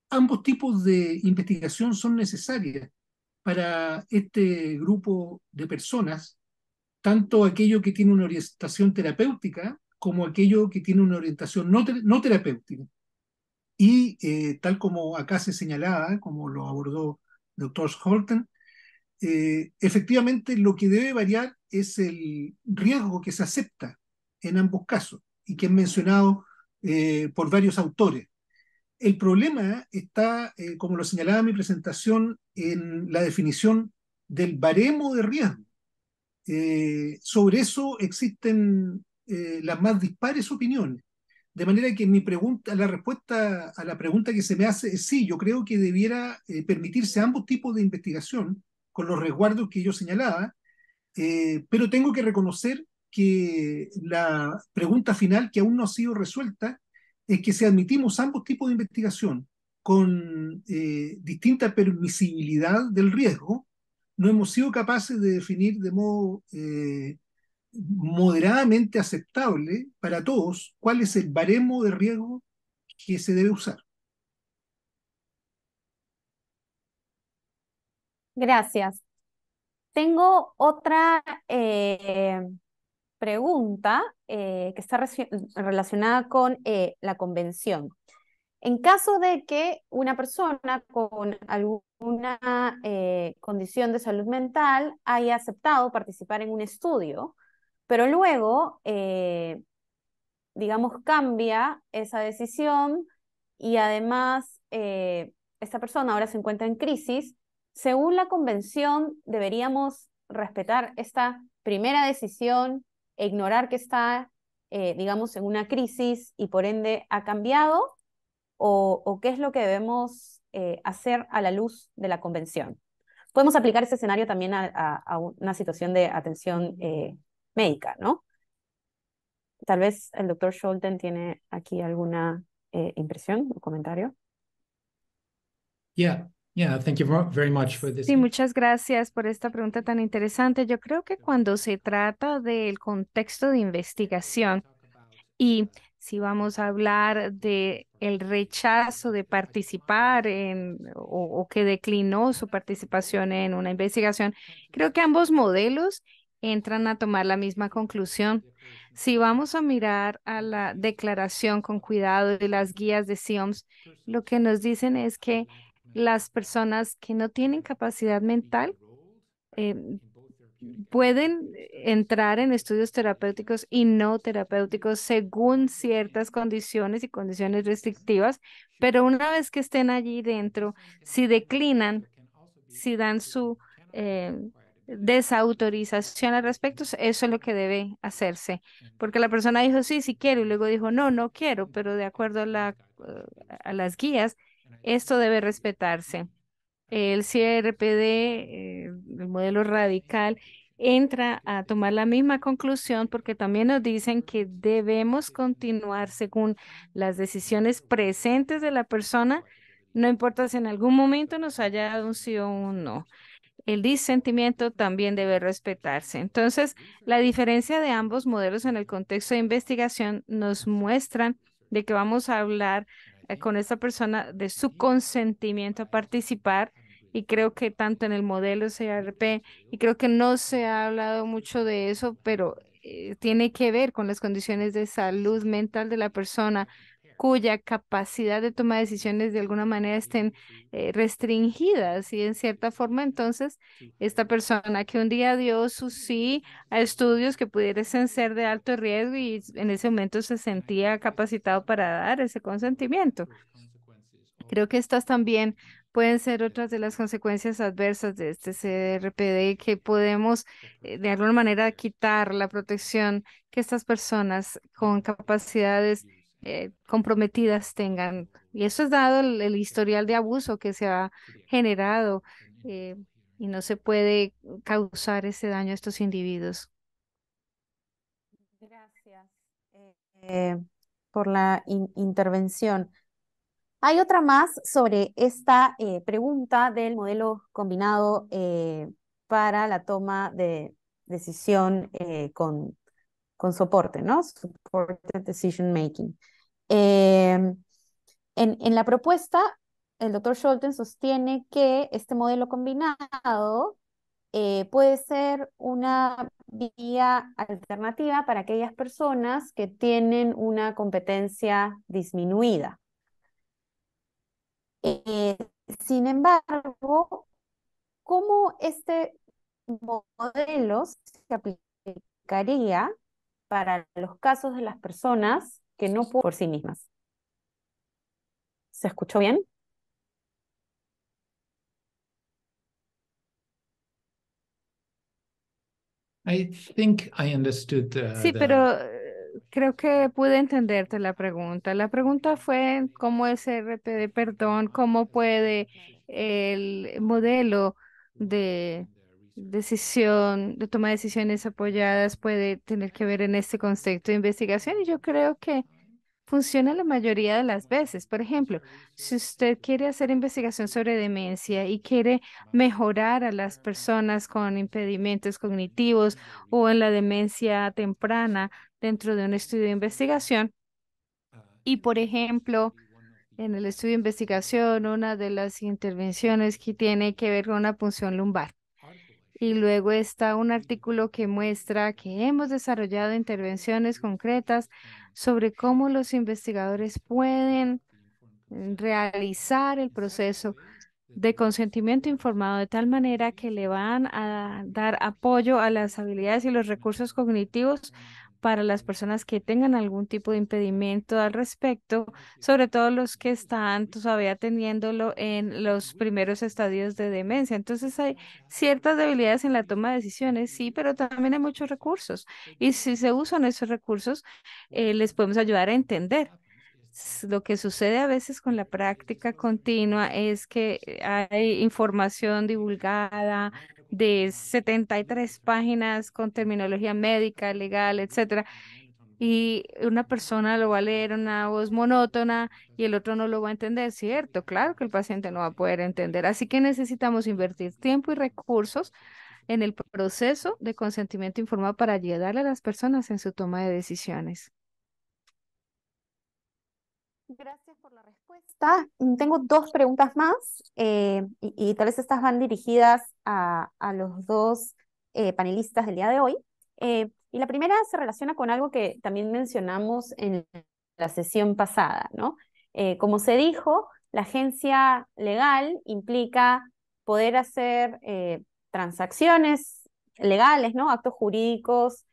ambos tipos de investigación son necesarias para este grupo de personas, tanto aquello que tiene una orientación terapéutica como aquello que tiene una orientación no terapéutica. Y tal como acá se señalaba, como lo abordó el doctor Holten, efectivamente lo que debe variar es el riesgo que se acepta en ambos casos y que es mencionado por varios autores. El problema está, como lo señalaba en mi presentación, en la definición del baremo de riesgo. Sobre eso existen las más dispares opiniones. De manera que mi pregunta, la respuesta a la pregunta que se me hace es sí, yo creo que debiera permitirse ambos tipos de investigación con los resguardos que yo señalaba, pero tengo que reconocer que la pregunta final que aún no ha sido resuelta es que si admitimos ambos tipos de investigación con distinta permisibilidad del riesgo, no hemos sido capaces de definir de modo moderadamente aceptable para todos cuál es el baremo de riesgo que se debe usar. Gracias. Tengo otra pregunta que está relacionada con la convención. En caso de que una persona con alguna condición de salud mental haya aceptado participar en un estudio, pero luego, digamos, cambia esa decisión y además esta persona ahora se encuentra en crisis, según la convención deberíamos respetar esta primera decisión e ignorar que está, digamos, en una crisis y por ende ha cambiado, o qué es lo que debemos hacer a la luz de la convención. Podemos aplicar ese escenario también a una situación de atención médica, ¿no? Tal vez el doctor Scholten tiene aquí alguna impresión o comentario. Yeah, thank you very much for this. Sí, muchas gracias por esta pregunta tan interesante. Yo creo que cuando se trata del contexto de investigación y si vamos a hablar de el rechazo de participar en o que declinó su participación en una investigación, creo que ambos modelos entran a tomar la misma conclusión. Si vamos a mirar a la declaración con cuidado de las guías de SIOMS, lo que nos dicen es que las personas que no tienen capacidad mental eh, pueden entrar en estudios terapéuticos y no terapéuticos según ciertas condiciones y condiciones restrictivas, pero una vez que estén allí dentro, si declinan, si dan su eh, desautorización al respecto, eso es lo que debe hacerse, porque la persona dijo sí, sí quiero, y luego dijo no, no quiero, pero de acuerdo a las guías, esto debe respetarse. El CRPD, el modelo radical, entra a tomar la misma conclusión porque también nos dicen que debemos continuar según las decisiones presentes de la persona, no importa si en algún momento nos haya dado un sí o un no. El disentimiento también debe respetarse. Entonces, la diferencia de ambos modelos en el contexto de investigación nos muestran de que vamos a hablar con esta persona de su consentimiento a participar. Y creo que tanto en el modelo CRP, y creo que no se ha hablado mucho de eso, pero tiene que ver con las condiciones de salud mental de la persona cuya capacidad de toma de decisiones de alguna manera estén restringidas y en cierta forma entonces esta persona que un día dio su sí a estudios que pudiesen ser de alto riesgo y en ese momento se sentía capacitado para dar ese consentimiento. Creo que estas también pueden ser otras de las consecuencias adversas de este CRPD, que podemos de alguna manera quitar la protección que estas personas con capacidades comprometidas tengan. Y eso es dado el historial de abuso que se ha generado eh, y no se puede causar ese daño a estos individuos. Gracias por la intervención. Hay otra más sobre esta pregunta del modelo combinado para la toma de decisión con soporte, ¿no? Supported Decision Making. En la propuesta, el doctor Scholten sostiene que este modelo combinado puede ser una vía alternativa para aquellas personas que tienen una competencia disminuida. Eh, Sin embargo, ¿cómo este modelo se aplicaría para los casos de las personas que no pueden por sí mismas? ¿Se escuchó bien? I think I understood Sí, pero creo que pude entenderte la pregunta. La pregunta fue cómo es RPD, perdón, cómo puede el modelo de decisión, de toma de decisiones apoyadas puede tener que ver en este contexto de investigación. Y yo creo que funciona la mayoría de las veces. Por ejemplo, si usted quiere hacer investigación sobre demencia y quiere mejorar a las personas con impedimentos cognitivos o en la demencia temprana dentro de un estudio de investigación, y por ejemplo, en el estudio de investigación, una de las intervenciones que tiene que ver con una punción lumbar. Y luego está un artículo que muestra que hemos desarrollado intervenciones concretas sobre cómo los investigadores pueden realizar el proceso de consentimiento informado de tal manera que le van a dar apoyo a las habilidades y los recursos cognitivos para las personas que tengan algún tipo de impedimento al respecto, sobre todo los que están todavía teniéndolo en los primeros estadios de demencia. Entonces hay ciertas debilidades en la toma de decisiones, sí, pero también hay muchos recursos. Y si se usan esos recursos, les podemos ayudar a entender. Lo que sucede a veces con la práctica continua es que hay información divulgada de 73 páginas con terminología médica, legal, etcétera, y una persona lo va a leer en una voz monótona y el otro no lo va a entender, ¿cierto? Claro que el paciente no va a poder entender, así que necesitamos invertir tiempo y recursos en el proceso de consentimiento informado para ayudarle a las personas en su toma de decisiones. Gracias por la respuesta. Tengo dos preguntas más y tal vez estas van dirigidas a los dos panelistas del día de hoy. Y la primera se relaciona con algo que también mencionamos en la sesión pasada, ¿no? Como se dijo, la agencia legal implica poder hacer transacciones legales, ¿no? Actos jurídicos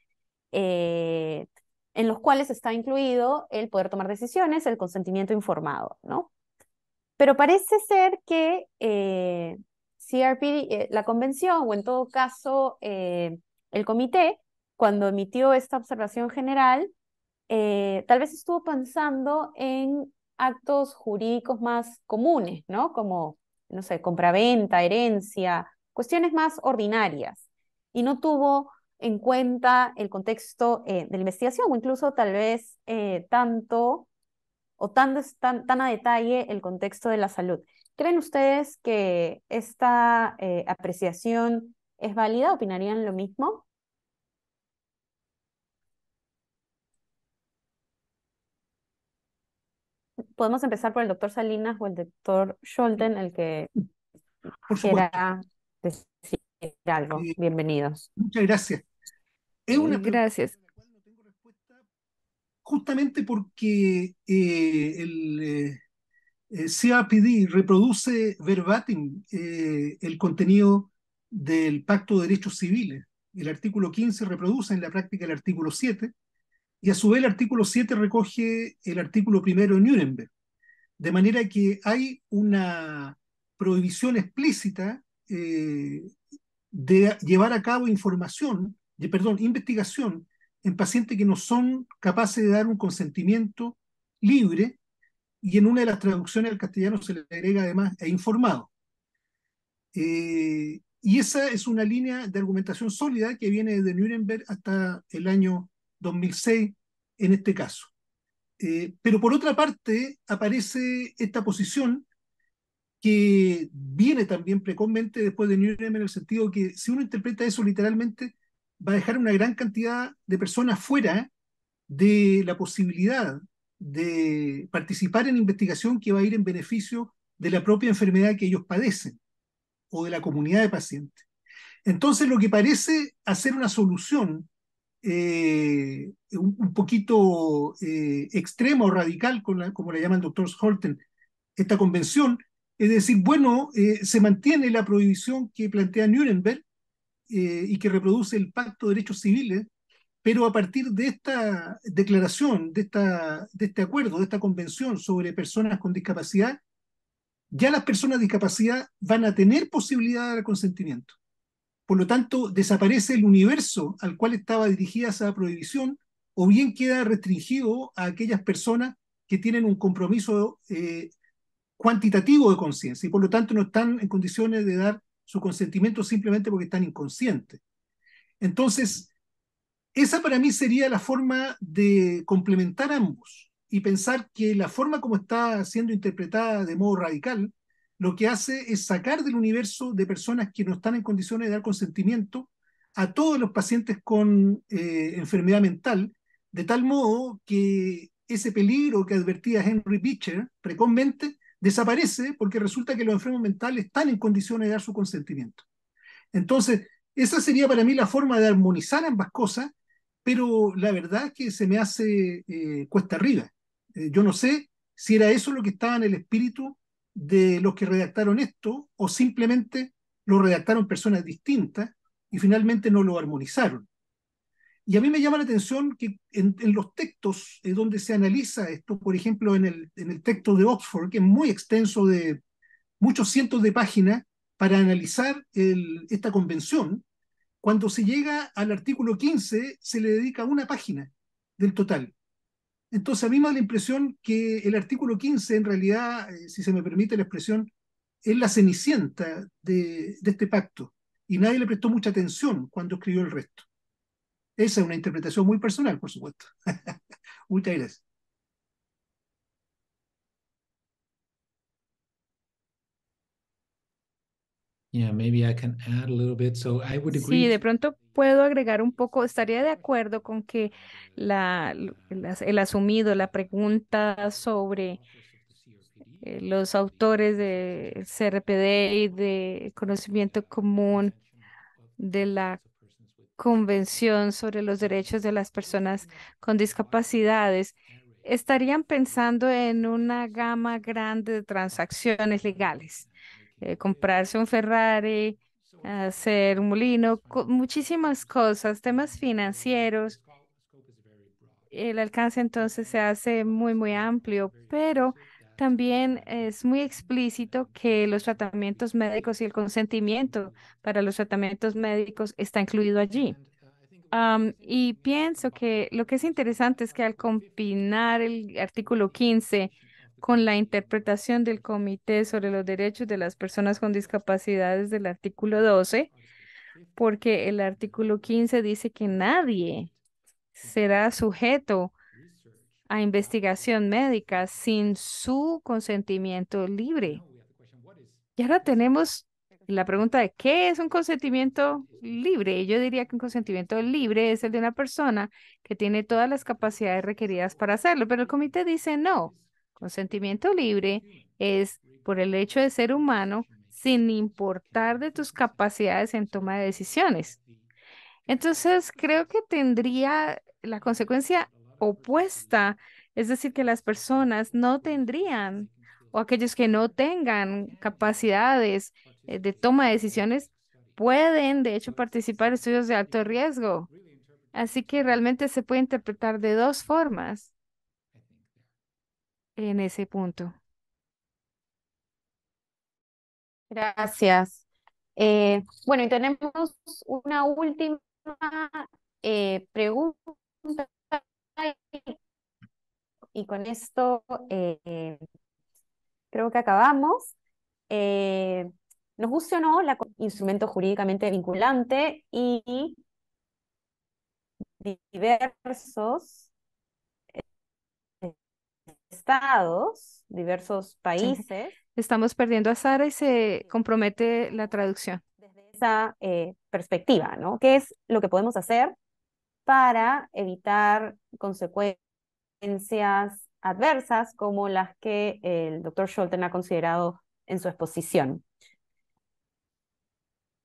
en los cuales está incluido el poder tomar decisiones, el consentimiento informado, ¿no? Pero parece ser que CRPD, la convención, o en todo caso el comité, cuando emitió esta observación general, tal vez estuvo pensando en actos jurídicos más comunes, ¿no? Como, no sé, compraventa, herencia, cuestiones más ordinarias, y no tuvo en cuenta el contexto de la investigación, o incluso tal vez tanto o tan a detalle el contexto de la salud. ¿Creen ustedes que esta apreciación es válida? ¿Opinarían lo mismo? Podemos empezar por el doctor Salinas o el doctor Scholten, el que Por supuesto. quiera decir algo. Eh, Bienvenidos. Muchas gracias. Es una pregunta Gracias. a la cual no tengo respuesta justamente porque el CRPD reproduce verbatim el contenido del Pacto de Derechos Civiles. El artículo 15 reproduce en la práctica el artículo 7 y a su vez el artículo 7 recoge el artículo primero de Nuremberg. De manera que hay una prohibición explícita de llevar a cabo investigación en pacientes que no son capaces de dar un consentimiento libre, y en una de las traducciones al castellano se le agrega además e informado. Y esa es una línea de argumentación sólida que viene desde Nuremberg hasta el año 2006 en este caso. Pero por otra parte aparece esta posición que viene también precozmente después de Nuremberg, en el sentido que si uno interpreta eso literalmente, va a dejar una gran cantidad de personas fuera de la posibilidad de participar en investigación que va a ir en beneficio de la propia enfermedad que ellos padecen o de la comunidad de pacientes. Entonces, lo que parece hacer una solución un poquito extrema o radical, como la llama el doctor Scholten, esta convención, es decir, bueno, se mantiene la prohibición que plantea Nuremberg y que reproduce el Pacto de Derechos Civiles, pero a partir de esta declaración, de este acuerdo, de esta convención sobre personas con discapacidad, ya las personas con discapacidad van a tener posibilidad de consentimiento. Por lo tanto, desaparece el universo al cual estaba dirigida esa prohibición, o bien queda restringido a aquellas personas que tienen un compromiso cuantitativo de conciencia y por lo tanto no están en condiciones de dar su consentimiento simplemente porque están inconscientes. Entonces, esa para mí sería la forma de complementar ambos y pensar que la forma como está siendo interpretada de modo radical, lo que hace es sacar del universo de personas que no están en condiciones de dar consentimiento a todos los pacientes con enfermedad mental, de tal modo que ese peligro que advertía Henry Beecher precozmente desaparece porque resulta que los enfermos mentales están en condiciones de dar su consentimiento. Entonces, esa sería para mí la forma de armonizar ambas cosas, pero la verdad es que se me hace cuesta arriba. Yo no sé si era eso lo que estaba en el espíritu de los que redactaron esto o simplemente lo redactaron personas distintas y finalmente no lo armonizaron. Y a mí me llama la atención que en los textos donde se analiza esto, por ejemplo, en el texto de Oxford, que es muy extenso de muchos cientos de páginas para analizar esta convención, cuando se llega al artículo 15 se le dedica una página del total. Entonces a mí me da la impresión que el artículo 15 en realidad, si se me permite la expresión, es la cenicienta de este pacto y nadie le prestó mucha atención cuando escribió el resto. Esa es una interpretación muy personal, por supuesto. Muchas gracias. Yeah, maybe I can add a little bit. So I would Sí, agree. de pronto puedo agregar un poco, estaría de acuerdo con que el asumido, la pregunta sobre los autores de CRPD y de conocimiento común de la Convención sobre los Derechos de las Personas con Discapacidades, estarían pensando en una gama grande de transacciones legales. Comprarse un Ferrari, hacer un molino, muchísimas cosas, temas financieros. El alcance entonces se hace muy, muy amplio, pero también es muy explícito que los tratamientos médicos y el consentimiento para los tratamientos médicos está incluido allí. Y pienso que lo que es interesante es que al combinar el artículo 15 con la interpretación del Comité sobre los Derechos de las Personas con Discapacidades del artículo 12, porque el artículo 15 dice que nadie será sujeto a investigación médica sin su consentimiento libre. Y ahora tenemos la pregunta de qué es un consentimiento libre. Y yo diría que un consentimiento libre es el de una persona que tiene todas las capacidades requeridas para hacerlo, pero el comité dice no. Consentimiento libre es por el hecho de ser humano sin importar de tus capacidades en toma de decisiones. Entonces, creo que tendría la consecuencia opuesta, es decir, que las personas no tendrían, o aquellos que no tengan capacidades de toma de decisiones, pueden, de hecho, participar en estudios de alto riesgo. Así que realmente se puede interpretar de dos formas en ese punto. Gracias. Bueno, y tenemos una última pregunta y con esto creo que acabamos. Nos guste o no, instrumento jurídicamente vinculante y diversos estados, diversos países. Estamos perdiendo a Sara y se compromete la traducción. Desde esa perspectiva, ¿no? ¿Qué es lo que podemos hacer para evitar consecuencias adversas como las que el doctor Scholten ha considerado en su exposición?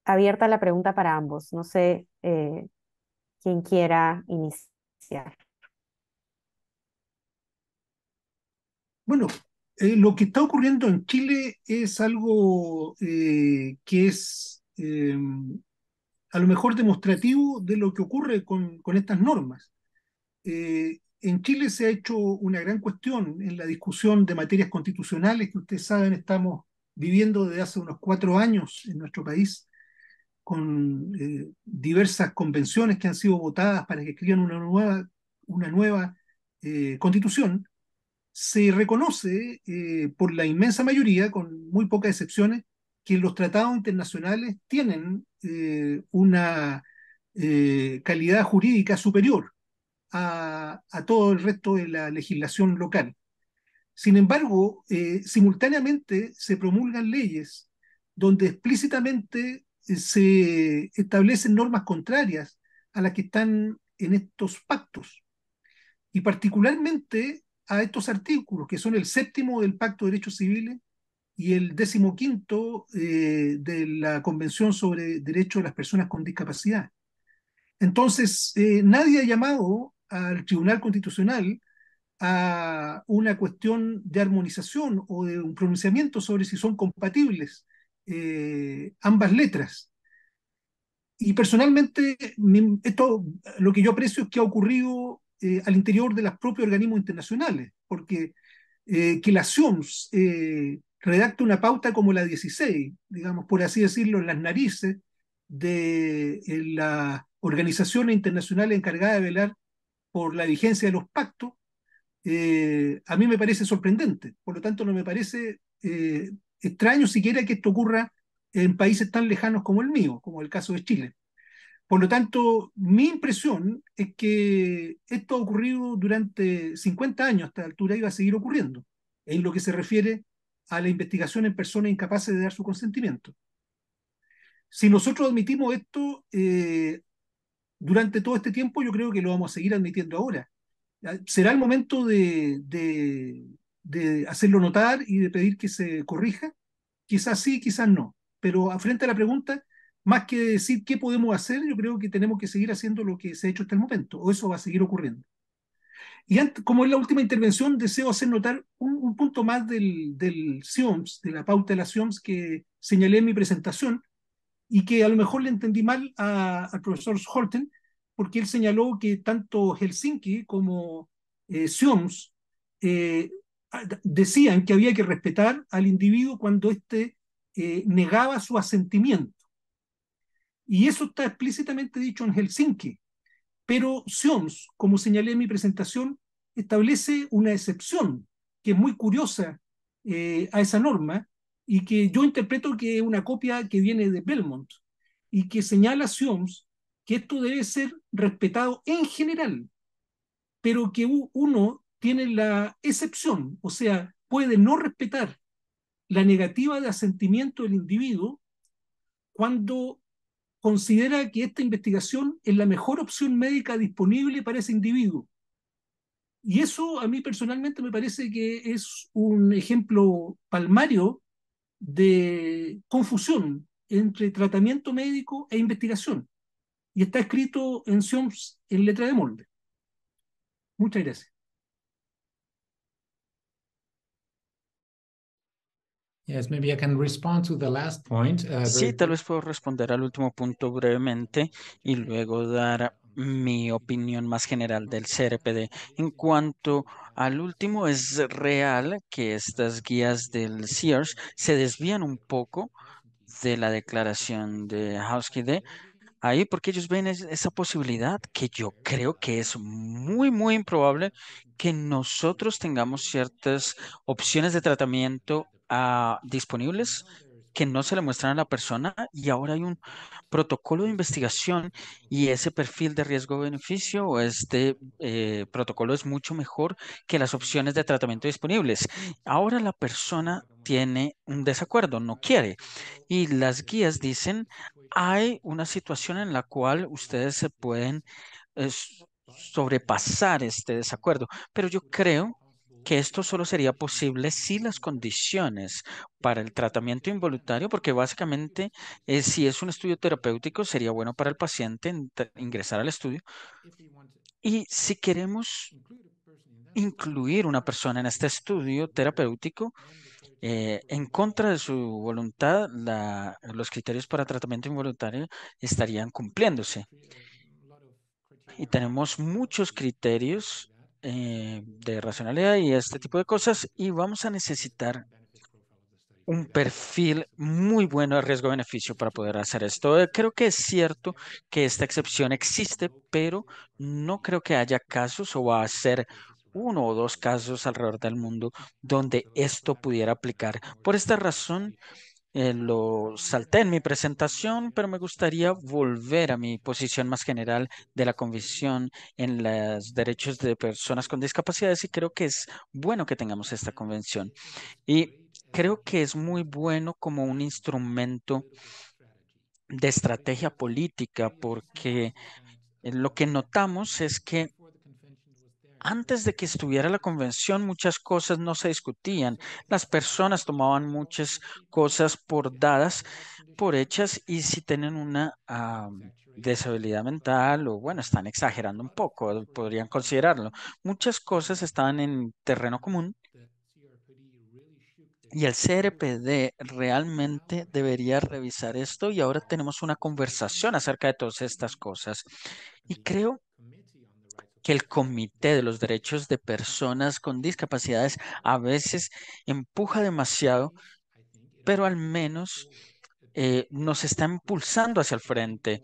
Abierta la pregunta para ambos. No sé quién quiera iniciar. Bueno, lo que está ocurriendo en Chile es algo que es a lo mejor demostrativo de lo que ocurre con estas normas. En Chile se ha hecho una gran cuestión en la discusión de materias constitucionales que ustedes saben estamos viviendo desde hace unos 4 años en nuestro país, con diversas convenciones que han sido votadas para que escriban una nueva constitución. Se reconoce por la inmensa mayoría, con muy pocas excepciones, que los tratados internacionales tienen una calidad jurídica superior a todo el resto de la legislación local. Sin embargo, simultáneamente se promulgan leyes donde explícitamente se establecen normas contrarias a las que están en estos pactos, y particularmente a estos artículos, que son el séptimo del Pacto de Derechos Civiles y el 15º de la Convención sobre Derechos de las Personas con Discapacidad. Entonces, nadie ha llamado al Tribunal Constitucional a una cuestión de armonización o de un pronunciamiento sobre si son compatibles ambas letras. Y personalmente, esto lo que yo aprecio es que ha ocurrido al interior de los propios organismos internacionales, porque que la SIOMS redacte una pauta como la 16, digamos, por así decirlo, en las narices de las organizaciones internacionales encargadas de velar por la vigencia de los pactos, a mí me parece sorprendente. Por lo tanto, no me parece extraño siquiera que esto ocurra en países tan lejanos como el mío, como el caso de Chile. Por lo tanto, mi impresión es que esto ha ocurrido durante 50 años, a esta altura, y va a seguir ocurriendo, en lo que se refiere a la investigación en personas incapaces de dar su consentimiento. Si nosotros admitimos esto durante todo este tiempo, yo creo que lo vamos a seguir admitiendo ahora. ¿Será el momento de hacerlo notar y de pedir que se corrija? Quizás sí, quizás no. Pero frente a la pregunta, más que decir qué podemos hacer, yo creo que tenemos que seguir haciendo lo que se ha hecho hasta el momento, o eso va a seguir ocurriendo. Y antes, como es la última intervención, deseo hacer notar un punto más del SIOMS, de la pauta de la SIOMS que señalé en mi presentación, y que a lo mejor le entendí mal al profesor Holten, porque él señaló que tanto Helsinki como SIOMS eh, decían que había que respetar al individuo cuando éste negaba su asentimiento. Y eso está explícitamente dicho en Helsinki. Pero SIOMS, como señalé en mi presentación, establece una excepción que es muy curiosa a esa norma, y que yo interpreto que es una copia que viene de Belmont, y que señala a SIOMS que esto debe ser respetado en general, pero que uno tiene la excepción, o sea, puede no respetar la negativa de asentimiento del individuo cuando considera que esta investigación es la mejor opción médica disponible para ese individuo. Y eso a mí personalmente me parece que es un ejemplo palmario de confusión entre tratamiento médico e investigación. Y está escrito en SIOMS en letra de molde. Muchas gracias. Yes, maybe I can respond to the last point. Sí, tal vez puedo responder al último punto brevemente y luego dar mi opinión más general del CRPD. En cuanto al último, es real que estas guías del Sears se desvían un poco de la declaración de Hauskide ahí porque ellos ven esa posibilidad que yo creo que es muy, muy improbable que nosotros tengamos ciertas opciones de tratamiento disponibles que no se le muestran a la persona, y ahora hay un protocolo de investigación y ese perfil de riesgo-beneficio o este protocolo es mucho mejor que las opciones de tratamiento disponibles. Ahora la persona tiene un desacuerdo, no quiere, y las guías dicen hay una situación en la cual ustedes se pueden sobrepasar este desacuerdo, pero yo creo que esto solo sería posible si las condiciones para el tratamiento involuntario, porque básicamente si es un estudio terapéutico, sería bueno para el paciente ingresar al estudio. Y si queremos incluir una persona en este estudio terapéutico, en contra de su voluntad, los criterios para tratamiento involuntario estarían cumpliéndose. Y tenemos muchos criterios de racionalidad y este tipo de cosas, y vamos a necesitar un perfil muy bueno de riesgo-beneficio para poder hacer esto. Creo que es cierto que esta excepción existe, pero no creo que haya casos, o va a ser uno o dos casos alrededor del mundo donde esto pudiera aplicar. Por esta razón, lo salté en mi presentación, pero me gustaría volver a mi posición más general de la Convención en los derechos de personas con discapacidades y creo que es bueno que tengamos esta convención. Y creo que es muy bueno como un instrumento de estrategia política porque lo que notamos es que antes de que estuviera la convención, muchas cosas no se discutían. Las personas tomaban muchas cosas por dadas, por hechas, y si tienen una deshabilidad mental o, bueno, están exagerando un poco, podrían considerarlo. Muchas cosas estaban en terreno común y el CRPD realmente debería revisar esto y ahora tenemos una conversación acerca de todas estas cosas. Y creo que el Comité de los Derechos de Personas con Discapacidades a veces empuja demasiado, pero al menos nos está impulsando hacia el frente,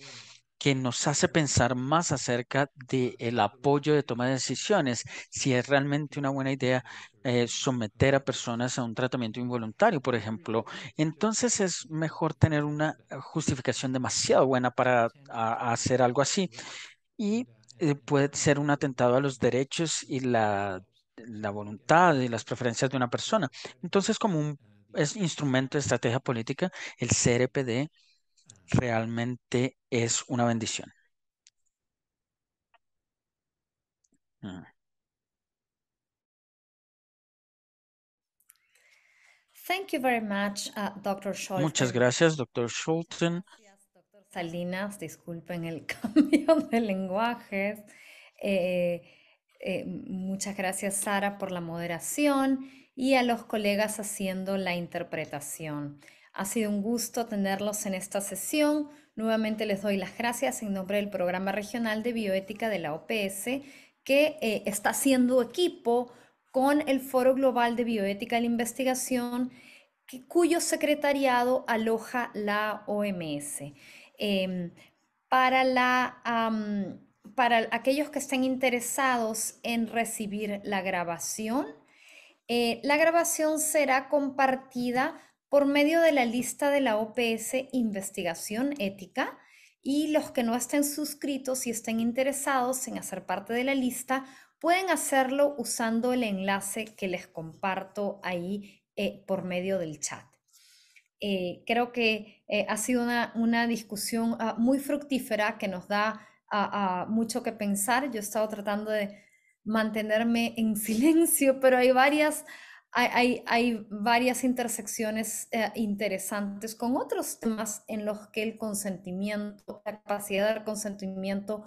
que nos hace pensar más acerca del apoyo de toma de decisiones, si es realmente una buena idea someter a personas a un tratamiento involuntario, por ejemplo. Entonces es mejor tener una justificación demasiado buena para hacer algo así y puede ser un atentado a los derechos y la voluntad y las preferencias de una persona. Entonces, como un instrumento de estrategia política, el CRPD realmente es una bendición. Mm. Thank you very much, Dr. Muchas Scholten. gracias, doctor Scholten. Gracias, doctor Salinas. Disculpen el cambio de lenguajes. Muchas gracias, Sara, por la moderación y a los colegas haciendo la interpretación. Ha sido un gusto tenerlos en esta sesión. Nuevamente les doy las gracias en nombre del Programa Regional de Bioética de la OPS, que está haciendo equipo con el Foro Global de Bioética de la Investigación, cuyo secretariado aloja la OMS. Para aquellos que estén interesados en recibir la grabación será compartida por medio de la lista de la OPS Investigación Ética, y los que no estén suscritos y estén interesados en hacer parte de la lista pueden hacerlo usando el enlace que les comparto ahí por medio del chat. Creo que ha sido una discusión muy fructífera que nos da mucho que pensar. Yo he estado tratando de mantenerme en silencio, pero hay varias intersecciones interesantes con otros temas en los que el consentimiento, la capacidad del consentimiento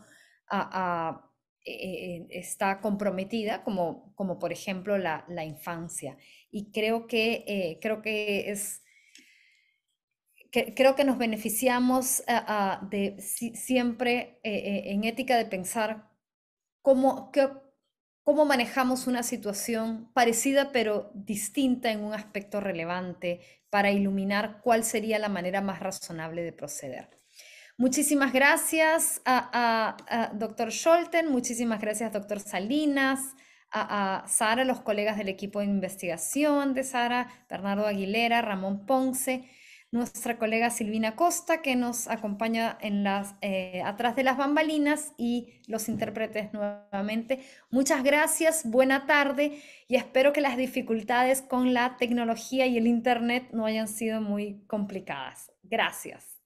está comprometida, como por ejemplo la infancia. Y creo que nos beneficiamos siempre en ética de pensar cómo manejamos una situación parecida pero distinta en un aspecto relevante para iluminar cuál sería la manera más razonable de proceder. Muchísimas gracias a Dr. Scholten, muchísimas gracias Dr. Salinas, a Sara, los colegas del equipo de investigación de Sara, Bernardo Aguilera, Ramón Ponce, nuestra colega Silvina Costa, que nos acompaña atrás de las bambalinas, y los intérpretes nuevamente. Muchas gracias, buena tarde, y espero que las dificultades con la tecnología y el internet no hayan sido muy complicadas. Gracias.